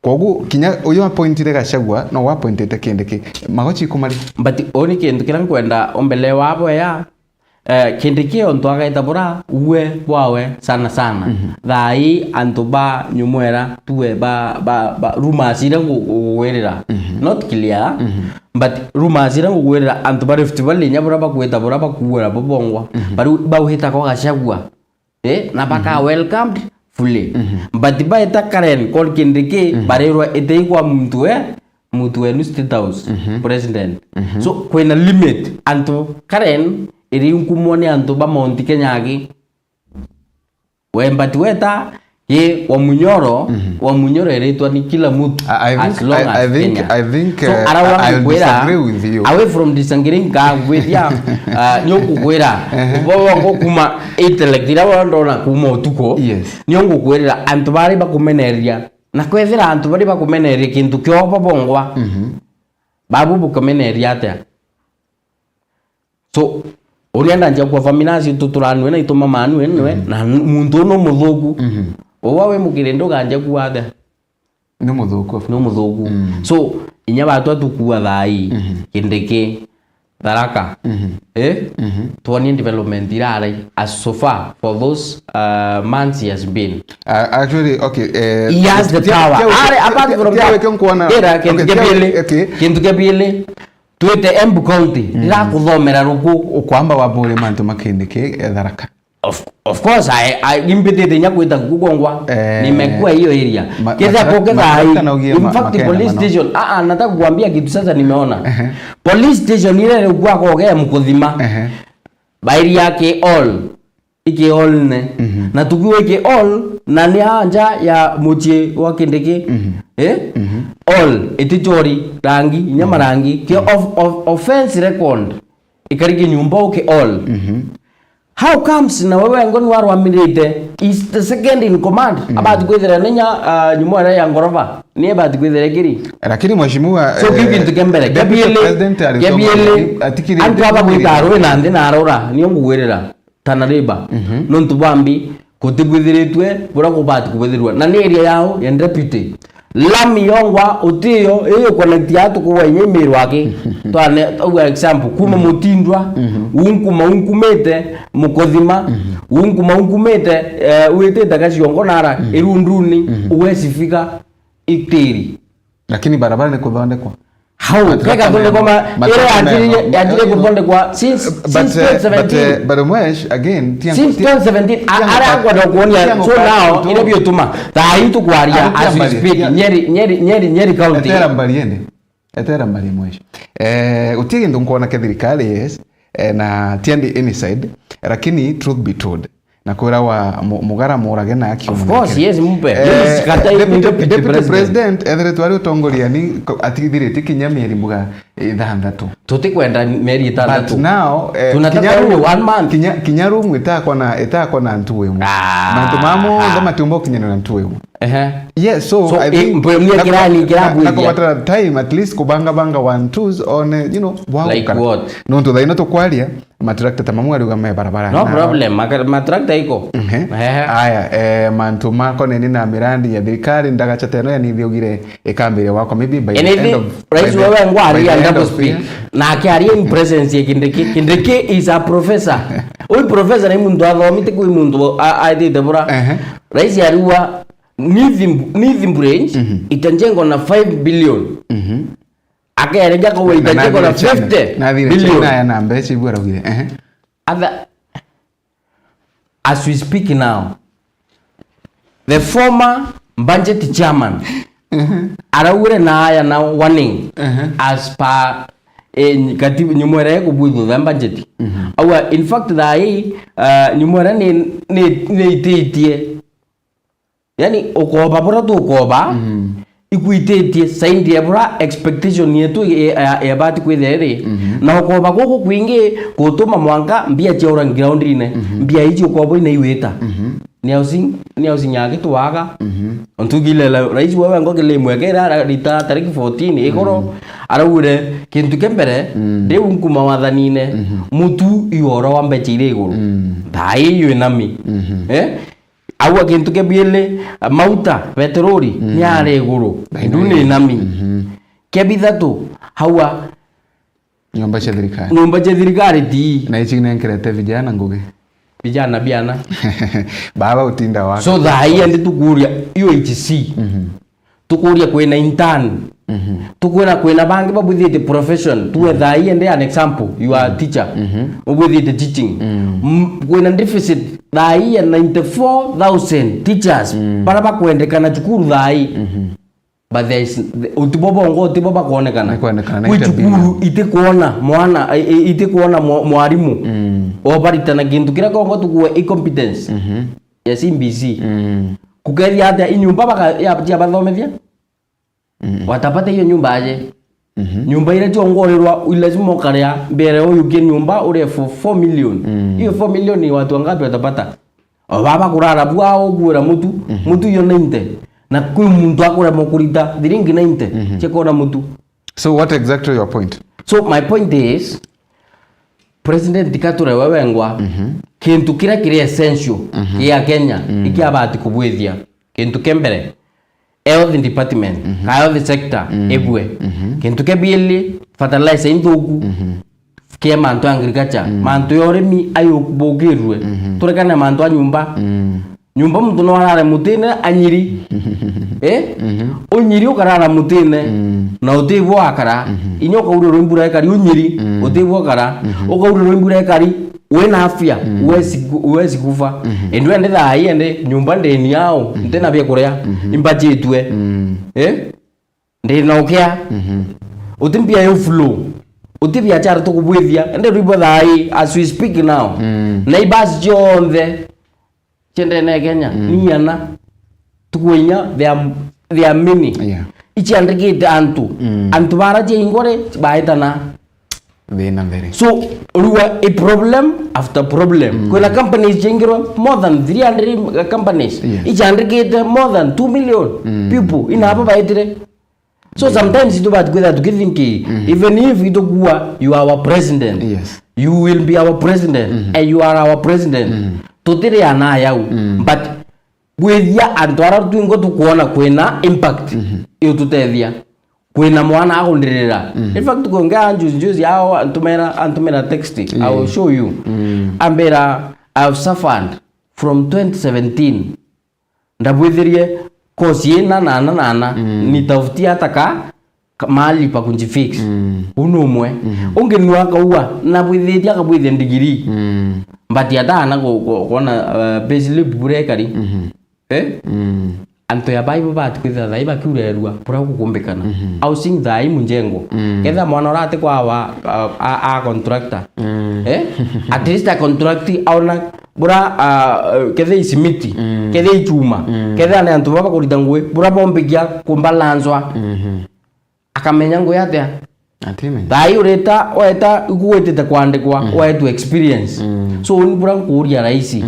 kogu kinya uyo appointed Gachagua no appointed kinde ki magochi kumari but oni kinde kiran kwenda ombele wabo ya kinde kio onto agaita bura uwe bwawe sana thai antuba nyumwera tuwe ba rumors ira ngwerera not clear but rumors ira ngwerera antuba Rift Valley nyabura bakweta bura bakuwera bobongwa baru bauhita ko Gachagua na baka welcomed fully but by ta Karen call kindiki barerwa eteikwa mtu wenu state house president so kwena limit anto Karen iri nkumone anto ba Mount Kenya agi wembati weta ye wa munyoro eretwa ni kila mtu as long as I think so I disagree with you away from disagreeing with ya nyoku kwera bo kuma intellect ira ndona kuma utuko nyongu kwera antu bari bakumeneria na kwethira antu bari bakumeneria kintu kyo bongwa babu bukumeneria ata so orienda nje kwa faminazi tuturanwe na itoma manwe na muntu no muthugu owawe mukirendo ganje kuatha no muthugu so inya batu atukua thai kindiki Tharaka tuone development irare as so far for those months he has been actually okay he has the power apart from that kintu kebile tuete Embu County ila kuthomera ruku ukwamba wabure mantu makindiki Tharaka of course I imbitete nyakwita kugongwa nimekuwa hiyo area kisa pokeza in fact police station nataka kukuambia kitu sasa nimeona police station ile kwa kogea mkuthima bairi yake all iki all ne na tukiwe iki all na ni anja ya mutie wa kindiki all etitori rangi nyama rangi ke of offense record ikariki nyumba uke all how comes na wewe ngoni warwamirite is the second in command about kwithira nenya nyumwa ya ngorova ni about kwithira kiri lakini mheshimiwa so kipi tukembere gabiele atikiri antu aba kwitaro na ndi na arora ni ngugwirira tanariba nontu bambi kutigwithiritwe bura kubati kubithirwa na ni area yao ya deputy lami yongwa utiyo iyo connect yatu kwa nyemiro wake twane au example kuma mutindwa unkumete mukothima unkumete uitete kashiongo nara irunduni uwesifika itiri lakini barabara ni kuthondekwa how kaka thonde kama ile ajire kuthondekwa since 2017 but mwesh again since 2017 ara kwa dokuonia so now ile biotuma thai tukwaria as we speak nyeri county etera mbali mwesh utigi ndo nkuona ke thirikari yes na tiendi any side lakini truth be told na kwira wa mugara murage na akio. Of course, yes, mumpe. Deputy President ethere twari utongoria ni atigithirite kinya mieri muga 6 tutikwenda mieri 6 but now tunataka one month kinya room itakwa na ntuwe mu mantu mamo ndama tumbo kinya na ntuwe mu yes, so I think na time at least kubanga 1-2s on wow, like what no to thaino tukwaria matrakta tamamu arugame barabara no problem matrakta iko aya mantu mako nini na mirandi ya thirikari ndagacha teno ya nithiogire ikambire wako maybe by the end of right wewe ngwari and double speak na akiaria in presence ya Kindiki is a professor uyu professor ni mundu athomite kui mundu aithite bura rais yarua Nithi branch itanjengwa na 5 billion akaerenga kwa itanjengwa na 50 billion na yana mbechi bora ugire as we speak now the former budget chairman araure na haya na warning as per katibu nyumwera kubudhu the budget in fact that nyumwera ni ititie yani ukoba bora tu ukoba ikuitetie saindi ya bora expectation yetu ya bati kwethere na ukoba goko kwingi gutuma mwanga mbia chaura ground ine mbia hichi ukoba ina iweta ni housing yake twaga ontugile rais wewe ngogele mwekera rita tariki 14 igoro araure kintu kembere de unkuma wathanine mutu ioro wa mbechire iguru thai yu nami awa kintu kebiele mauta petroli ni are iguru ndune nami kebithatu hawa nyumba cha thirikari ti na ichi nenkerete vijana nguge vijana biana baba utinda wako so thai andi tukuria UHC tukuria kwena intern tukwena bangi babuthite profession tuwe thai andi an example you are teacher ubuthite teaching kwena deficit thai ya 94,000 teachers para bakwendekana cukuru thai but there is utiboba kuonekana cukuru itikuona mwana itikuona mwarimu obaritana kintu kira kongo tukuwe incompetence ya CBC kukeria hata inyumba baka ya bathomethia watapata hiyo nyumba aje nyumba ile tiongorirwa lazima ukaria mbere huyu ke nyumba ule for 4 million hiyo 4 million ni watu wangapi watapata baba kurara bwao gura mutu yo 90 na kwa muntu akora mokurita thiringi 90 chekora mutu. So what exactly your point? So my point is President Kature wewengwa kintu kira essential ya Kenya ikiabati kubwithia kintu kembere health department health sector ebwe kintu kebili fertilizer indoku kia manto agriculture manto yoremi ayokubogirwe turekana manto nyumba mtu no arara mutine anyiri onyiri ukarara mutine na utivu akara inyoka uri roimbura ekari onyiri utivu akara ukauri roimbura ekari wena afya uwezi kufa endwe ende thai ende nyumba ndeni yao ntena bya kuria imbajitwe ndi na ukia utimbia yo flow utibia chara to kubwithia ende ribo thai as we speak now neighbors jonde chende na Kenya ni yana tukuinya they are many ichi andikite antu baraje ingore baitana Vena very. So, a problem after problem. Kuna companies jengiro more than 300 companies. Each aggregate more than 2 million people in hapa baitire. So sometimes you bad to think even if you do you are our president. Yes. You will be our president and you are our president. Totiri ana yau. But with ya antwara tuingo tukuona kwena impact. Iyo tutethia. Kwena mwana akundirira. In fact kuongea juzi yao antumera text. I will show you. Ambera I've suffered from 2017. Ndabwithirie kosi ina nana nitafutia taka mahali pa kunjifix. Unumwe. Ungenua kauwa nabwithiria kabwithia ndigiri. But yada na kuona payslip burekari. anto ya bible bat kwitha thai bakiurerua pura gukumbikana au sing thai munjengo ketha mwana urate kwa wa a contractor at least a contract auna bura ketha isimiti ketha ichuma ketha ne anto baba kurita ngwe bura bombigia kumbalanzwa akamenya ngwe atia atime thai ureta oeta iguwetete kwandikwa oetu experience so ni bura kuria raisi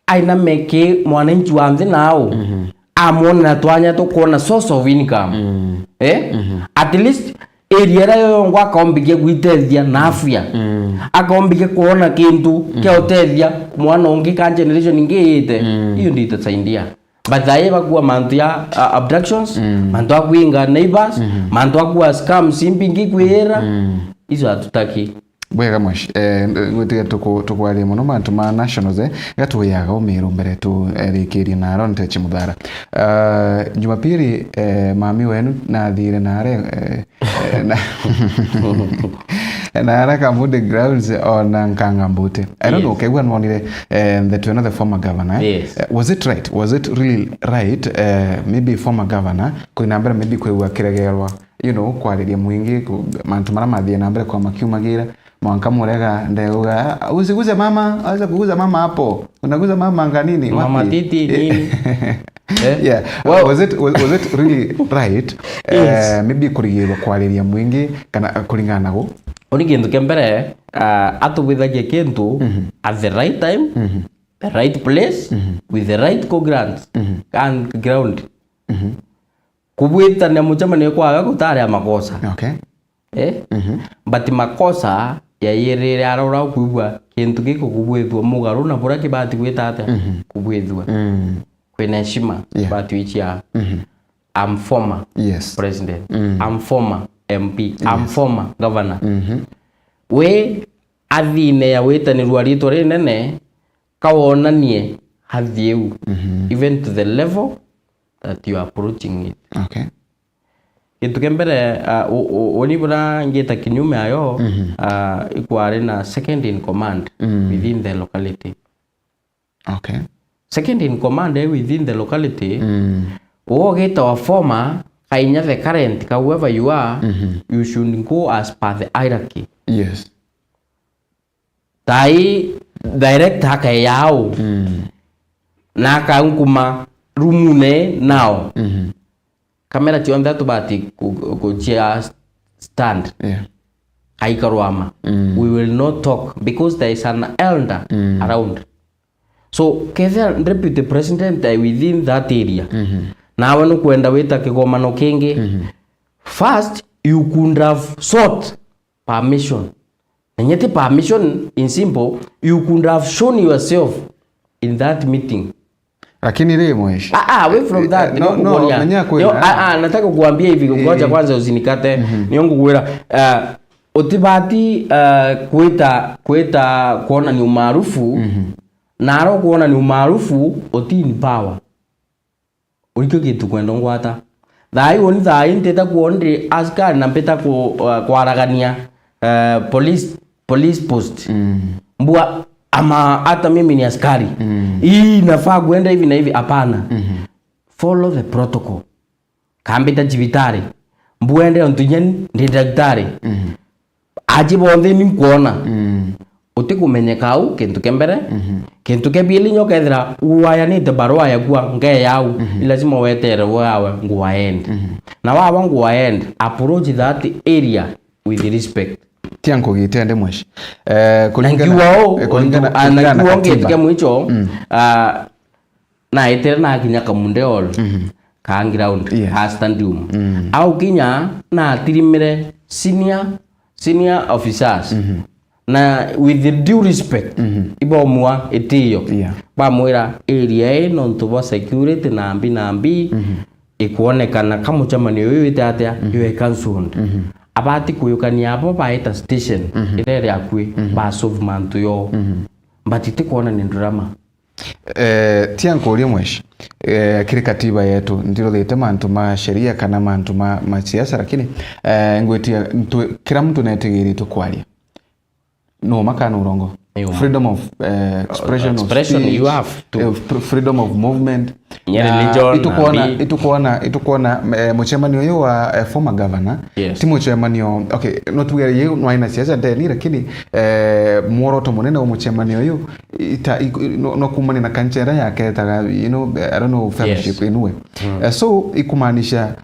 aina meke mwananchi wa mthi nao amona twanya tukona source of income at least area yo ngwa kaombigie gwitethia na afya akaombigie kuona kintu kia utethia mwana ungi ka generation ingite hiyo ndio itasaidia badhaye bakuwa mantu ya abductions mantu akuinga neighbors mantu akuwa scams impingi kwera hizo hatutaki bwega mwashi ngwitiga tukwaria muno mantu ma nationals gatuyaga umiru mbere tu rikiria na Aaron Chimuthara Jumapili mami wenu na thire nare na haraka mude grounds on Nkangambute. I don't know, kegwa nmonire to another former governor. Yes. Was it right? Was it really right? Maybe former governor kuinambira maybe kwewa kiregerwa, you know, kwariria mwingi mantu mara mathie nambere kwa makiumagira mwanka murega ndeuga usiguze mama, aza kuguza mama hapo. Unaguza mama nganini? Mama titi nini? Yeah. Well, was it really right? Yes. Maybe kurigirwa kwariria mwingi kana kulingana nago. Oni kintu kembere atubithagia kintu at the right time, the right place, with the right co-grants and ground. Kubwita na muchamani kwaga gutaria makosa. Okay. But makosa ya yerere arora kuigwa kintu giko kubwithwa mugaru na bura kibati gwita ate kubwithwa. Kwena heshima bati wichia. I'm former president. I'm former MP. I'm former governor. We athine ya witanirwa rito rinene kawonanie hathieu even to the level that you are approaching it. Okay. Kintu kembere onibura ngeta kinyume ayo ikware na second in command within the locality. Okay. Second in command within the locality geta wa former kainya the current however you are you should go as per the hierarchy. Yes. Tai direct haka yao na kankuma rumune now kamera tionda tubati kujia stand aikarwama we will not talk because there is an elder around. So ketha deputy president within that area na wanu kwenda wita kigomano kingi first you could have sought permission. And yet permission in simple you could have shown yourself in that meeting. Lakini ile mweshi. Away from that. Nataka kukuambia hivi ngoja kwanza usinikate. Niongo kuwera otibati kuita kuona ni umaarufu na aro kuona ni umaarufu otini power. Ulikyo kitu kwenda ngwata. Thai woni thai nteta kuondre askari na mpeta kuaragania police post. Mbua ama hata mimi ni askari. Hii nafaa kuenda hivi na hivi hapana. Follow the protocol. Kambita jibitari. Mbuende ontunyeni ndi daktari. Ajibonde ni kuona. Utikumenyeka au kintu kembere kintu kebili nyokethira uwayanite barua ya kwa nge yau lazima wetere wawe nguwaend na wawa nguwaend approach that area with respect tianko gitende mweshi kulingana anakuongea mwicho na itere na kinya kamundeol ka ground ha standum au kinya na tirimire senior officers na with the due respect ibomwa etiyo bamwira area no ntubo security nambi ikuonekana kama chamani uyu itatia you cancelled abati kuyukania hapo baita station ile yakwe ba solve mantu yo but itikuona ni drama tianko uri mweshi kiri katiba yetu ndiro thete mantu ma sheria kana mantu ma siasa lakini ngwetia kila mtu netegiri tukwaria no makana urongo freedom of expression you have to freedom of movement itukuona muchemanio uyu wa former governor ti muchemanio okay no tugere yu no aina siasa ndeni lakini muoroto munene wa muchemanio uyu no kumani na kanchera yake taga I don't know fellowship inwe so ikumaanisha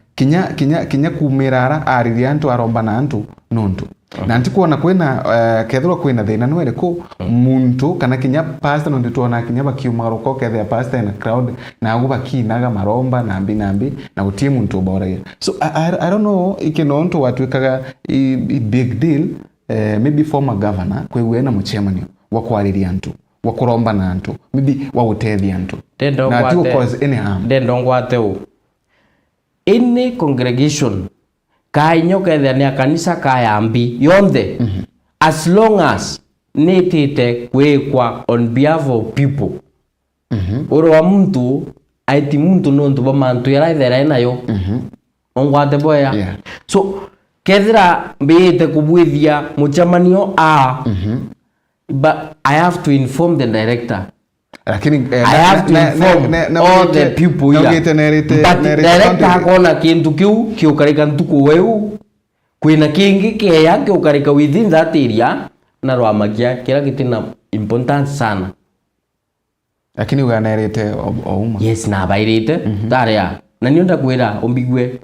kinya kumirara ariria antu aromba na antu nontu na ntikuona kwina kethwa kwina thina nwere ku muntu kana kinya pastor ndo tuona kinya bakiuma roko kethia pastor na crowd na aguba kinaga maromba na nambi na utie muntu boraira so I don't know ikinonto watwikaga big deal maybe former governor kwewe na muchemanio wakwariria antu wakuromba na antu maybe wagutethia antu na ati cause any harm ndongwate any congregation kainyo kethe ni kanisa kayambi yonthe as long as nitite kwekwa on behalf of people oro muntu aiti muntu nontu ba mantu yaraithera nayo ongwate boya so kethira mbite kubwithia muchamanio but I have to inform the director. Lakini I have to inform all the people here. But director hakona kintu kiu kiukarika ntuku weu kwina kingi keya kiukarika within that area na rwamagia kila kitina important sana. Lakini uganerete ouma. Yes na bairite taria na nionda kwira ombigwe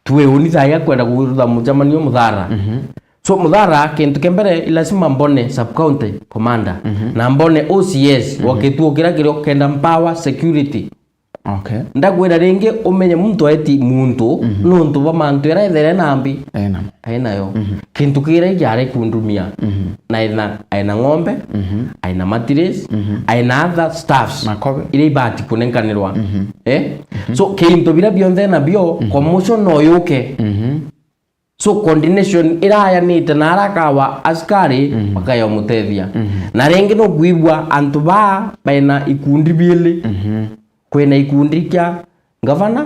tuwe unithaya kwenda kugurutha muchamanio muthara so muthara kintu kembere lazima mbone sub county commander na mbone OCS wakituo kira kirio kenda power security okay ndagwira ringi umenye muntu aiti muntu nuntu ba mantu era ithere nambi aina yo kintu kira yare kundumia na aina ng'ombe aina matires aina other staffs ile ibati kunenkanirwa so kintu bira bionthe na bio commotion no yuke so coordination iraya nite na arakawa askari bakayo mutethia na ringi no gwibwa antu ba baina ikundi bili kwena ikundi kya governor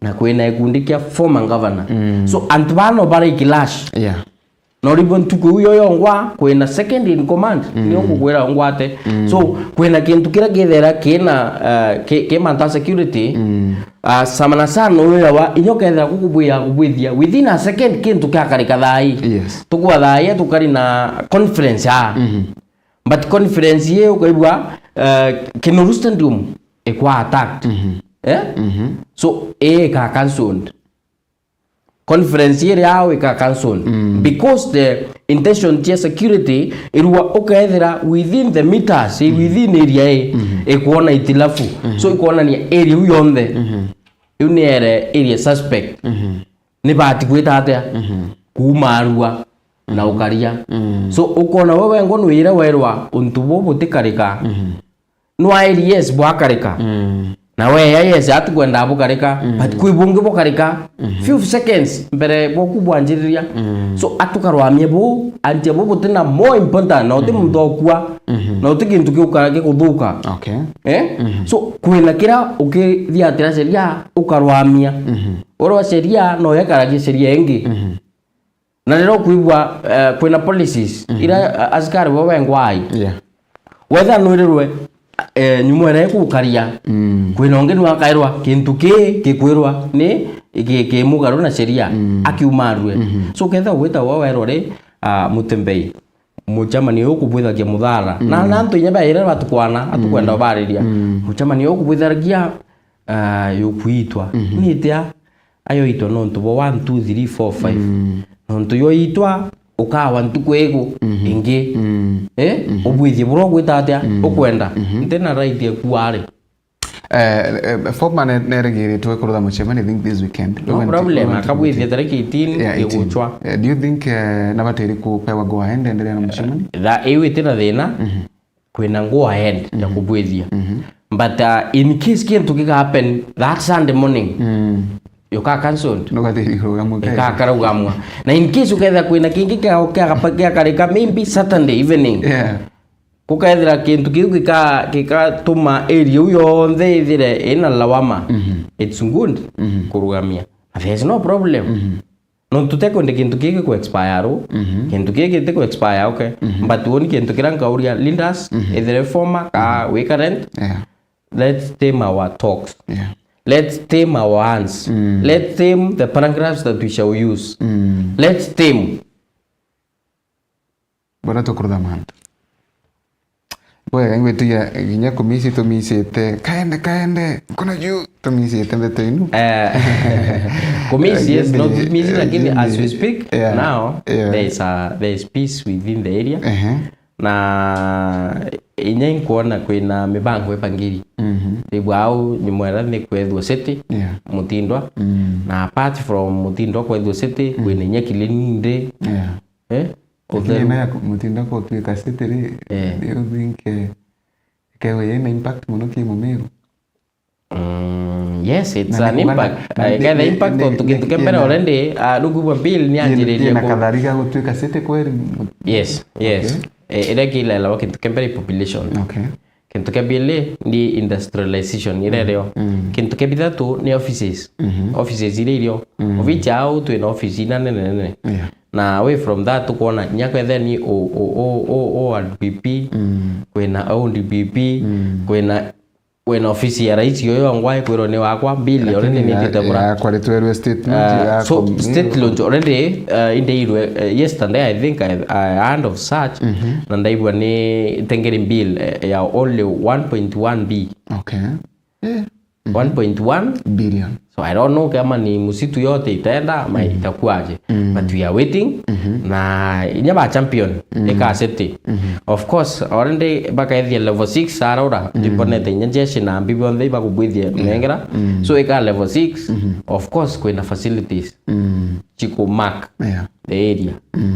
na kwena ikundi kya former governor so antu bano bara ikilash no ribon tuku yo ngwa kwena second in command ni ngugwera ngwate so kwena kintu kira githera kina ke manta security samana sana uya wa inyokethera kubwithia within a second kintu kyakarika thai tukwa thai tukari na conference but conference ye ukaibwa Kinuru Stadium ekwa attacked so ka cancelled conference here yao ika cancelled because the intention to security irwa ukethera within the meters within area ekuona itilafu so ikuona ni area yonthe ni area suspect ni bati kwita atia kumarua na ukaria so ukona wewe ngono wira werwa untu bobutikarika no areas bwakarika na we yes atukwenda abukarika but kuibunge bokarika few seconds mbere boku bwanjiriria so atukarwamye bo anje bo butina more important na uti mudokwa na uti kintu kiukarage kuthuka okay so kwina kira ukithia atira sheria ukarwamia oro sheria no yakarage sheria ingi na lero kuibwa kwina policies ira askari bo bengwai whether noirwe nyumwere kukaria kwina onge ni wakairwa kintu kikwirwa ni mugaru na sheria akiumarwe so ketha gwita wawerwa ri mutembei muchamani ukubwithagia muthara na nantu nyaba ire batukwana atukwenda bariria muchamani ukubwithagia yukuitwa nitia ayo ito nontu bo 1 2 3 4 5 nontu yo itwa ukawa ntukwego ingi ubwithie bro gwita atia ukwenda ndena right ekuare former neregere to kurutha muchemani think this weekend no problem akabwithie tariki 18 iguchwa do you think nabateri kupewa go ahead endelea na muchemani that iwitina thina kwina go ahead ya kubwithia but in case kintu kika happen that Sunday morning yoka cancelled no gathiri rugamu ka karugamwa na in case uketha kwina kingi kya karika maybe Saturday evening kukaethira kintu kiu kika tuma area yonthe ithire ina lawama it's good kurugamia there's no problem no tuteko ndi kintu kiki ku expire kintu kiki te ku expire okay but woni kintu kiranga uria leaders ithire former ka we current let's tame our talks. Yeah. Let's tame our hands. Let's tame the paragraphs that we shall use. Let's tame. Bora tukurutha mantu. Bwega ngwitiga ginya kumisi tumisite kaende kuna juu tumisite mbeto inu. Kumisi is not misi lakini as we speak now there is peace within the area. Na inya nkuona kwina mibango epangiri. Ribu au ni mwera ni kwethwo city Mutindwa. Na apart from Mutindwa kwethwo city kwina inya Kilindi. Lakini na Mutindwa kwa tuika city ri you think kewe yena impact muno ki Mumiru. Yes, it's an impact. The impact on tukembere already rugubo bill ni anjireria ko. Na kadhalika gutuika city kweli. Yes. Ere kila la tukembere population. Okay. Kintu kabile ni industrialization irereo. Kintu kabithatu ni offices. Offices irerio. Oficha au tu na office nene. Na away from that tukuona nyakwethe ni ORDP kwena ODP kwena ofisi ya rais yoyo ngwae kwiro ni wakwa bili already ni titabura kwa letwerwe statement so state launch already yesterday I think I hand of such na ndaibwa ni tengeri bill ya only 1.1 b. Okay. 1.1 billion. So I don't know kama ni musitu yote itaenda ama itakuaje. But we are waiting na inyaba champion eka city. Of course already baka ethia level 6 arora diponete nyejeshi na bibi ndai bakubwithia nengera. So eka level 6 of course kwina facilities. Chiko mark the area.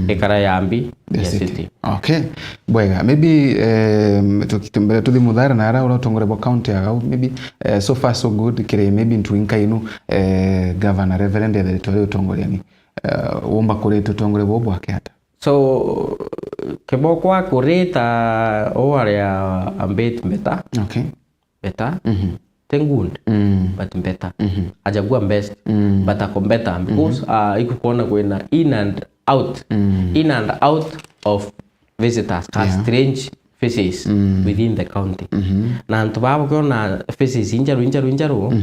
Ekara yambi the city. Okay. Bwega maybe tukitembelea tuthi Muthara na ara ura tongorebo county agau maybe so far so good kire maybe ntuinka inu governor reverend editorial utongoriani womba kureta utongorebo bwake hata so kebokwa kureta oarea ambet mbeta. Okay. Beta tengund but better ajagua best but akombeta because ikukuona kwena in and out of visitors strange faces within the county na antubabo kona faces injaru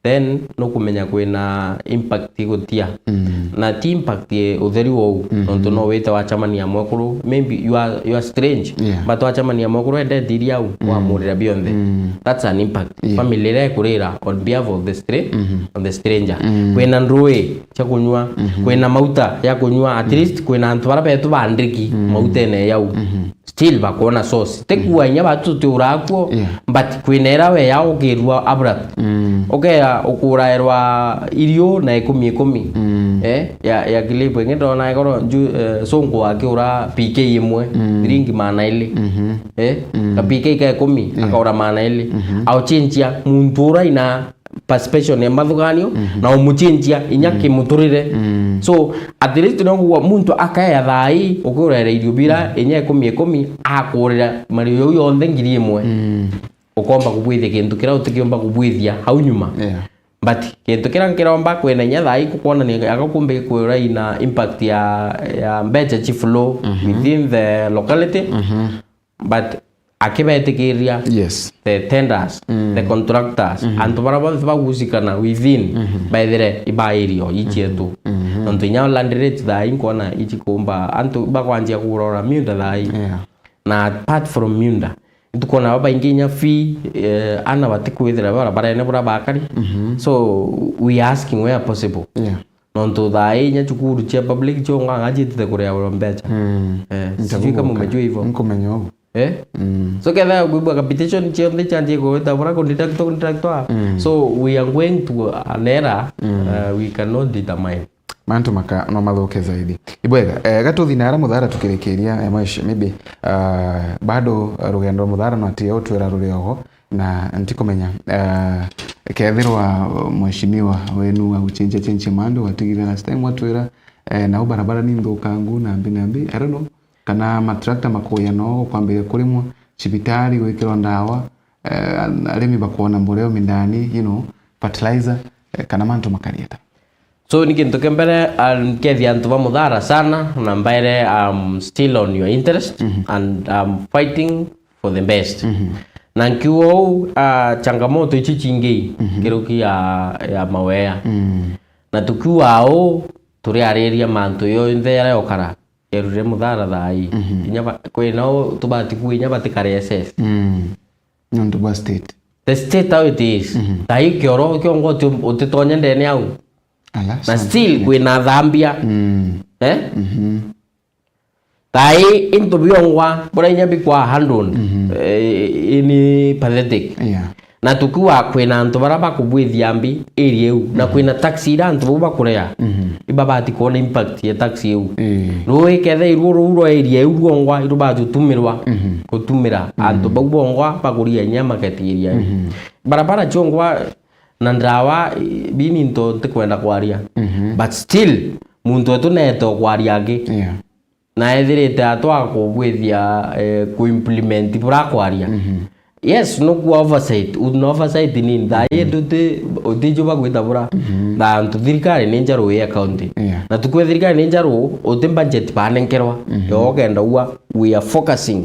then no kumenya kwena impact igutia na ti impact utheri wo nonto no weta wa chamani ya mwekuru maybe you are strange but wa chamani ya mwekuru ende diri au wa murira beyond that's an impact family re kurira on behalf of the stranger kwena ndruwe cha kunywa kwena mauta ya kunywa at least kwena antu bara betu bandriki mauta ene yau still bakona sauce tekuwa nya batu turakwo but kwinera we ya ukirwa abrat okay ukurairwa irio na 10 ya kilipo ngendo na ikoro songo akiura PK imwe drink mana ile ka PK ka 10 akaura mana ile au chinchia muntura ina participation ya mathuganio na umuchinchia inyaki muturire so at least no muntu akaya thai ukurera irio bira inya 10 akurira mario yothe ngiri imwe ukomba kubwithia kintu kira utikiomba kubwithia hau nyuma but kintu kira nkiromba kwena nya thai kukuona ni agakumbe kwira ina impact ya mbecha chief flow within the locality but akibetikiria the tenders the contractors and baraba baguzikana within by the ibairio ichietu nonto nya land rate thai nkona ichikumba antu bakwanjia kurora miunda thai na apart from miunda tukona baba inginya fee ana batikwithira bara ene bura bakari so we asking where possible nonto thai nya chukuru cha public chonga ngajitite kuria mbecha sifika mumejua hivyo nkomenyo so kedha gubwa capitation chionde chanje ko tabura contractor so we are going to an era we cannot determine mantu maka no mathoke zaidi ibwega gatuthi nara Muthara tukirikiria maisha maybe bado rugendo Muthara no atia utwira ruriogo na ntikomenya kethirwa mheshimiwa wenu wa uchenche mando watigire last time watwira na barabara ni nthukangu na mbi I don't know kana matrakta makuya no kwambia kurimwa cibitari gwikirwa ndawa arimi bakuona mboreo mindani fertilizer kana mantu makarieta so nikintu kembere nkethia antu ba Muthara sana na mbaire still on your interest and I'm fighting for the best na nkiwo changamoto ichi chingi kiruki ya mawea na tukiwa o turi areria mantu yo nthe ya okara erure muthara thai inyaba kwina tubati kuinya batikare SS nonto ba state the state how it is thai kioro kiongo utitonya ndene au na still kwina thambia thai into biongwa bora inyabi kwa handle ini pathetic na tukiwa kwina antu baraba kubwithia mbi area u na kwina taxi ira antu bakurea ibabati kuona impact ya taxi u roi kethe iro area u ngwa iruba tutumirwa kutumira antu bagongwa baguria nyama ketiria barabara chongwa na ndawa bini nto tekwenda kwaria but still muntu etu neto kwaria ngi na ethirite atwa kubwithia ku implement bura kwaria yes no ku oversight ni ndai ndute utijuba gwita bura na ntuthirikari ni njaru ya county na tukwe thirikari ni njaru uti budget panenkerwa yo kenda we are focusing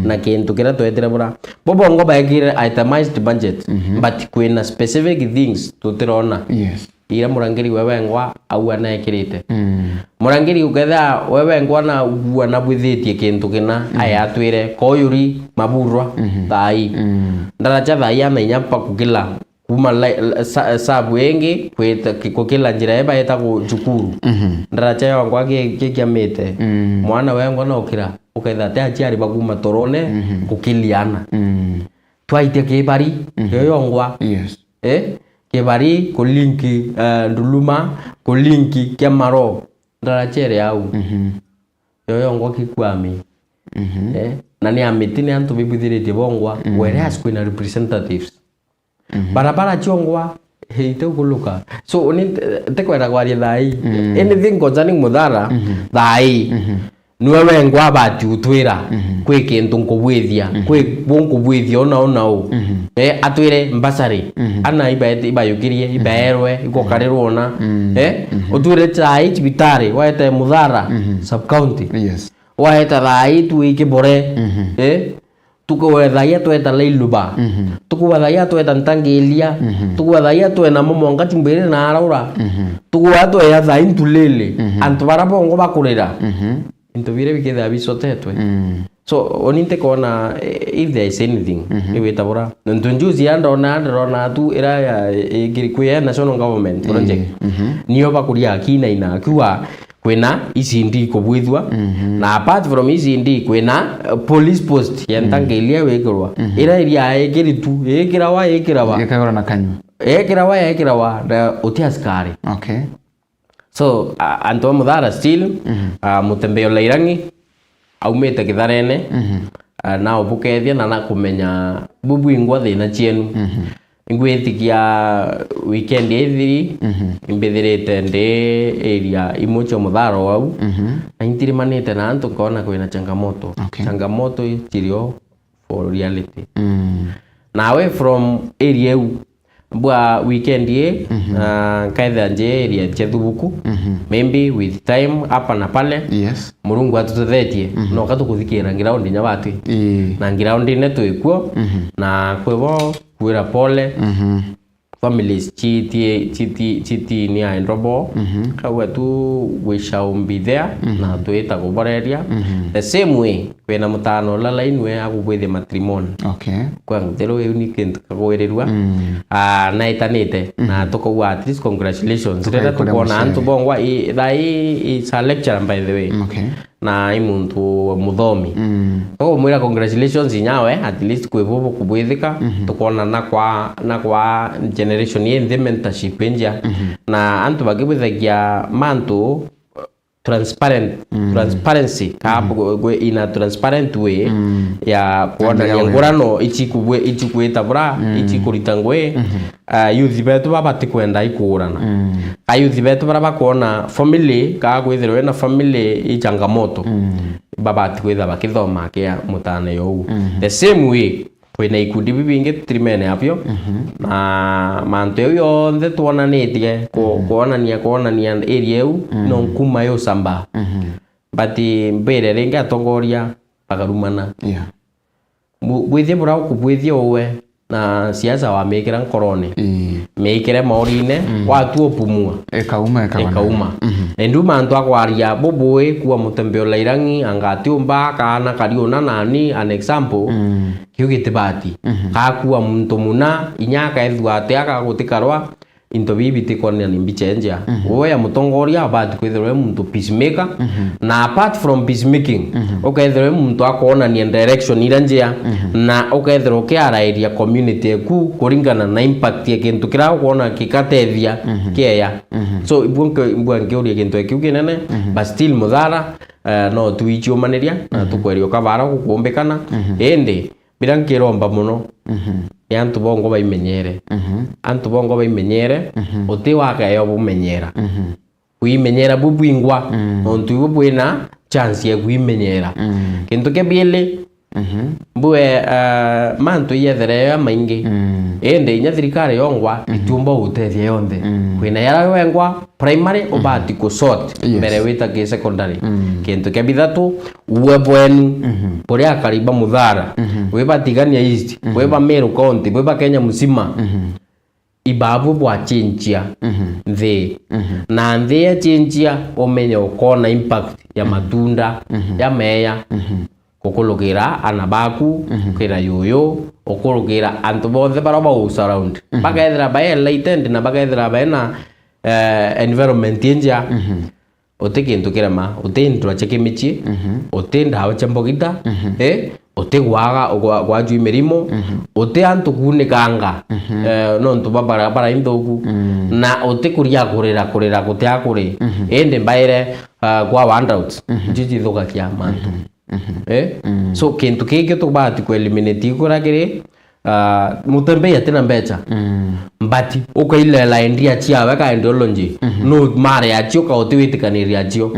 na kintu kira twetire bura bobo ngoba egire itemized budget but kwina specific things tutirona ira murangiri wewe ngwa au anekirite murangiri uketha wewe ngwa na ugua bwithitie kintu kina aya twire koyuri maburwa thai ndaracha thai amenya pa kukila kuma sabu engi kweta kukila njira eba eta ku cukuru ndaracha yo ngwa kiamite mwana wewe ngwa na ukira uketha te achiari baguma torone kukiliana twaite kibari yo ngwa kebari kolinki nduluma kolinki kemaro ndarachere au yoyo ngo kikwami na ni amitini antu bibithirite bongwa whereas kwina representatives barabara chongwa heite kuluka so oni tekwera kwaria thai anything concerning muthara thai niwe ngwa bati utwira kwi kintu nkubwithia kwi bunkubwithia ona atwire mbasari ana ibayukirie ibaerwe ikokarirwo ona utwire tai chibitari waete muthara sub county waeta thai tuike bore tukwethaia tweta leiluba tukwethaia tweta ntangilia tukwethaia twena momonga chumbiri na araura tukwethaia thai ntulele antu barabongo bakurira into vire biketha bisotetwe so oninte kona if there is anything iwetabura ntunjuzi andona tu era ya girikuya national government project niyo bakuria akina ina akiwa kwena isindi kubwithwa na apart from isindi kwena police post ya ntangelia wekerwa era iria egiritu ekirawa ekagora na kanyu ekirawa da otiaskari so anto muthara still mutembeo lairangi aumete kitharene na obukethia na kumenya bubu ingwa thina chienu ingwitikia weekend ethiri imbithirite ndi area imocho muthara wau na intirimanite na antu kona kwina changamoto chirio for reality nawe from area bwa weekend ye kaitha nje area chethubuku maybe with time hapa na pale murungu atutethetie no katukuthikira ground nya batu na ground ne twikuo na kwevo kwira pole families chiti ni aindrobo kawa tu we shall be there na tuita kuboreria the same way kwena mutano la line we akubwithe matrimony kwa ngero unique kagwererwa na itanite na tuko at least congratulations rera tukona antu bongwa thai is a lecture by the way na imuntu muthomi mwira congratulations nyawe at least kwebubu kubwithika tukona na kwa generation ye the mentorship enja na antu bagibithagia mantu transparency in a transparent way ya kuona ngorano ichi kweta bra ichi kuritangwe youth betu babati kwenda ikurana youth betu bara bakona family ka kwithirwe na family ichangamoto babati kwitha bakithoma kia mutane yo the same way kwina ikundi bibinge trimene apyo na manto yo nthe tuonanitie kuonania area eu no nkuma yo samba but mbere ringa tongoria bagarumana bwithie bura ukubwithie uwe na siasa wa mekira nkorone mekire maurine watu opumua ekauma enduma antu akwaria bobwe kuwa mutembeo lairangi angati umba kana kariona nani an example kiu gitibati kakuwa muntu muna inyaka ethwa ateka gutikarwa into bibiti kone ni mbichenja oya mutongoria abati kwithirwe muntu peacemaker na apart from peacemaking ukethirwe muntu akona ni direction iranjia na ukethirwe kiarairia community ku kuringana na impact ya kintu kira kuona kikatethia kieya so ibwanke uri kintu kiu kinene but still muthara no tuichiomaniria na tukwerio kabara gukumbikana ende birankiromba muno yantu bongo baimenyere antu bongo baimenyere uti wakayo bumenyera kuimenyera bubwingwa ontu bubwina chance ya kuimenyera kintu kebile mbwe mantu yethere maingi ende inya thirikari yongwa itumba utethia yonthe kwina yara wengwa primary obati ku sort mbere wita ki secondary kintu kebithatu uwebweni poria kariba muthara webatigania east weba Meru County weba Kenya musima ibabu bwa chinchia the na the chinchia omenye ukona impact ya matunda ya meya kukulukira anabaku kira yoyo okulukira antu bothe baraba u surround bagaethera ba enlightened na bagaethera ba na environment yenja otekintu kirema otendwa chekemichi otenda hawa chambogita otegwaga gwaju imerimo ote antu kunikanga no ntu babara indogu na otekuria kurira kuteakure ende mbaire kwa handouts jiji thoga kia mantu so kintu kiki tubati ku eliminate kuragire mutembe atena mbecha mbati ukailela endia chiawe ka ideology no mare achio ka otiwitikaniria achio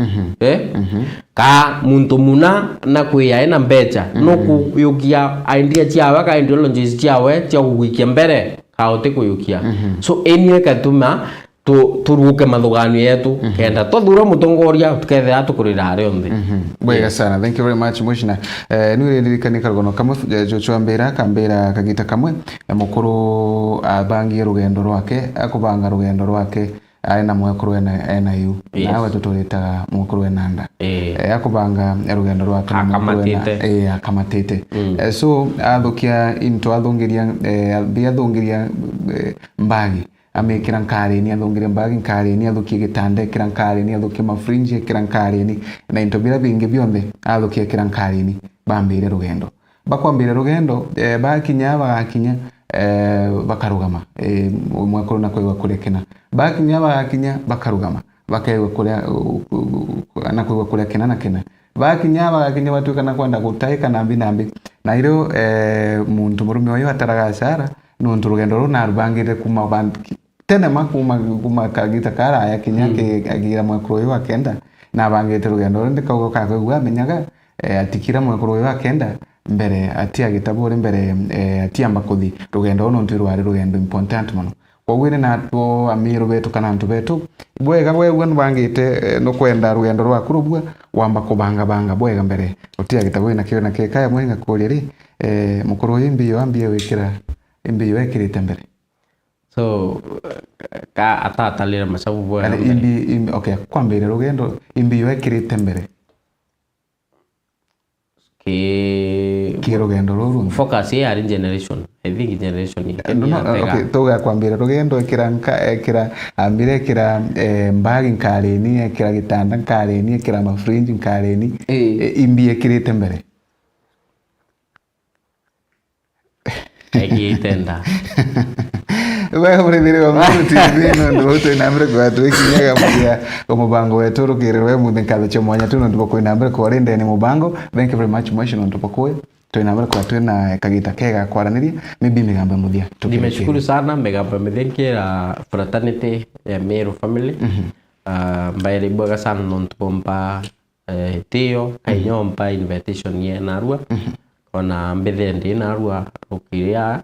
ka muntu muna na kuya ena mbecha no kuyukia endia chiawe ka ideology chiawe cha kuwikia mbere ka otikuyukia so enye katuma turuke mathugani yetu kenda tuthura mutongoria tukethera tukurira arionthe bwega sana. Thank you very much Mushina. Nuri ndirikani kagono kamwe Joshua Mbera kambera kagita kamwe mukuru abangie rugendo rwake akubanga rugendo rwake aina mwekuru ena yu nawe tutuleta mwekuru enanda akubanga rugendo rwake akamatete so athukia into athungiria biathungiria mbagi amekira nkari ni athungire mbagi nkari ni athukie gitande kira nkari ni athukie mafringe kira nkari ni na into bira bingi byonthe athukie kira nkari ni bambire rugendo bakwambire rugendo bakinya bagakinya bakarugama mwakuru na kuigwa kurekena bakinya bagakinya bakarugama bakaigwa kuria na kuigwa kurekena na kena bakinya bagakinya batuka na kwenda gutaika nambi na iro muntu murume oyo ataraga sara nuntu rugendo runa rubangire kuma bandi tena kuma kagita kara yakinya ke agira mwakuru yo akenda na bangite rugendo rundi kaugo kakwe amenyaga atikira mwakuru yo akenda mbere atia gitabore mbere atia makuthi rugendo runo ntu rwari rugendo important muno kwogwire na to amiro betu kana ntu betu bwega bwegwe bangite no kwenda rugendo rwaku rubwa wamba kubanga bwega mbere utia gitabore na kio na kekaya mwenga kuriri mukuru yimbi yo ambie wikira imbi wekirite mbere so ka atatalira masabu bwa imbi okay kwambire rugendo imbi wekirite mbere ki rugendo ruru focus ya generation I think generation okay toga kwambire rugendo ekira ambire kira mbagi nkareni ekira gitanda nkareni ekira mafringe nkareni imbi ekirite mbere egitenda wewe murithire wa Meru TV no ndoto inambre kwa tuikinyaga muya omubango wetu rukirwe muthikalo chomwanya tuno ndiko inambre kwa rende ni mubango. Thank you very much Motion ndopokwe to inambre kwa twena kagita kega kwaraniria maybe migambe muthia nimeshukuru sana migambe muthia fraternity ya Meru family mbaire bwaga sana nontupompa tio kainyompa invitation ye narua ona mbethe ndi narua rukiria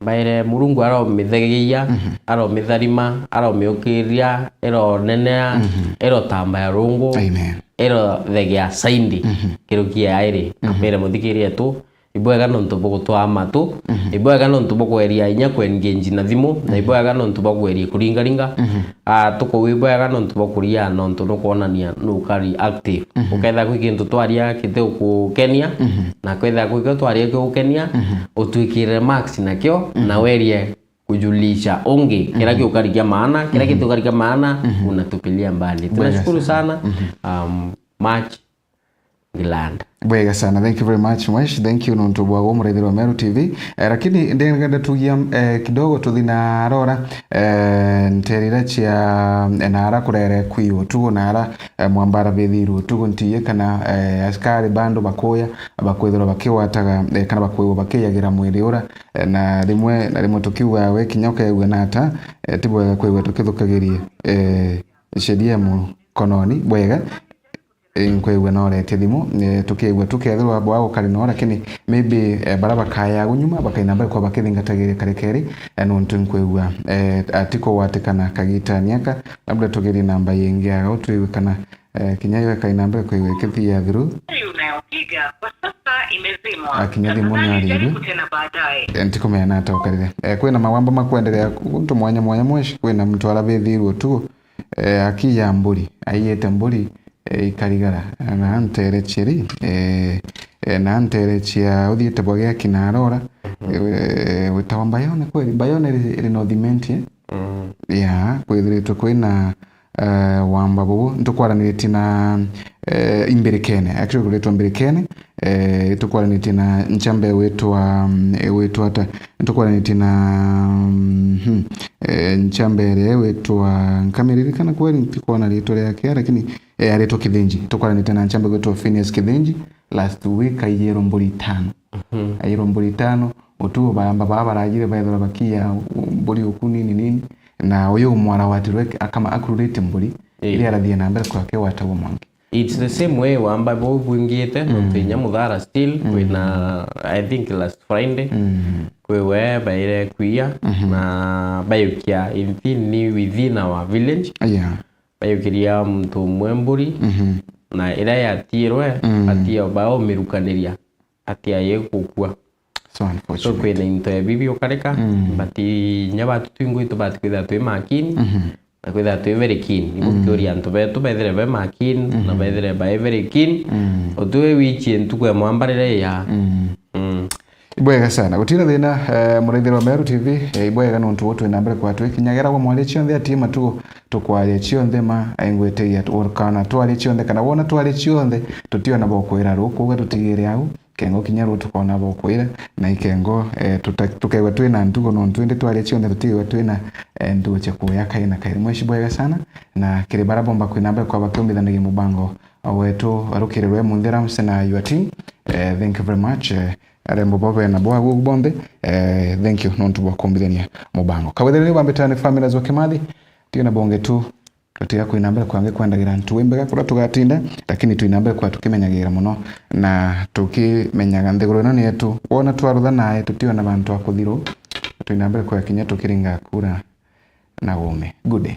baire murungu aro mithegeia aro mitharima aro miukiria ero nenea ero tamba ya rungu ero thegea saindi kirukia aire mbere muthikiria tu ibwega nonto bogotwa matu ibwega nonto bogweria inya engage na thimu na ibwega nonto bogweria kuringaringa tuko ibwega nonto bokuria nonto no kuonania no kari active uketha kwikintu twaria kite ukukenia na kwetha kwiko twaria ukukenia utwikire max nakyo na werie kujulisha onge kila kitu karikia maana kila kitu karikia maana unatupilia mbali. Tunashukuru sana much Gland. Bwega sana, thank you very much Mwesh, thank you nonto bwa muraithiri wa Meru TV. Lakini ndengenda tugia kidogo tuthina rora nterira chia nara kurere kwiyo tugo nara mwambara bethiru tugo ntiye kana askari bando bakoya bakwithira bakiwataga kana bakwiwo bakiyagira mwiri ura na rimwe tukiuga we kinyoka yewe nata tibwega kwiwo tukithukagirie shedia mu kononi bwega nkwewe no rete thimu tukiigwa tukethirwa bwa gukarino lakini maybe baraba kaya gunyuma bakainamba kwa bakithingatagire karekeri no ntunkwewa atiko watikana kagita niaka labda tugiri namba yengi aga utwiwe kana kinyayo kainamba kwa kithia thiru unayopiga kwa sasa imezimwa kinyathi moni tena baadaye ntiko mena ata ukarire kwina mawamba makwendelea kuntu mwanya mweshi kwina mtu arabethiru tu akiya mburi ayete mburi ikarigara na antere chiri na antere chia uthiete bwage kinarora witawamba yone kweli bayone iri no dimenti ya kwithiritwe kwina wamba bubu ntukwaraniriti na imbirikene actually kuletwa imbirikene tukwaraniriti na nchambe wetu ata tukwaraniriti na nchambe wetu nkamirikana kweli mpikona lito yake lakini aletwa Kithinji tukwaraniriti na nchambe wetu Phineas Kithinji last week ayero mburi 5 ayero mburi 5 otuo bamba baragire bayithora bakia mburi ukuni nini na uyu mwara watirwe akama accurate mburi ili arathie na mbere kwake watawo mwangi. It's the same way wamba bo bwingite no tinya muthara still kwina I think last Friday kwewe baire kuia na bayukia within our village bayukiria mtu mwemburi na ira yatirwe atia bao mirukaniria atia yekukua so kwina into bibi ukareka bati nyabatu twingu itubati kwitha twi makini na kwitha twi very keen ibukiuria ntu betu bethere be makini na bethere be very keen otwe wichi ntukwe mwambarire ya ibwega sana gutira thina muraithiri wa Meru TV ibwega nontu wotu na mbere kwa twikinyagira wa mwale chionthe atima tukwaria chionthe ma engwete ya kana twari chionthe kana wona twari chionthe tutiona bokwira ruku tutigire au kengo kinyaru tukona bokwira na ikengo tukaiwa twina ndugo no twende twari chionthe tutiwa twina ndugo cha kuya kaina kairi mweshi bwega sana na kire barabomba kwinamba kwa bakumbithanagie mubango wetu arukirwe munthira msena your team thank you very much arembo bobe na bwa gubombe thank you nontu bwa kumbithania mubango kawetheri bambetane family zo Kimathi tina bonge tu tutia kuinambira kwange kwandagira ntu wembega kura tugatinda lakini tuinambira kwa tukimenyagira muno na tukimenyaga nthiguro ino yetu wona twarutha naye tutiona bantu akuthiro tuinambira kwa kinya tukiringa kura na gome good day.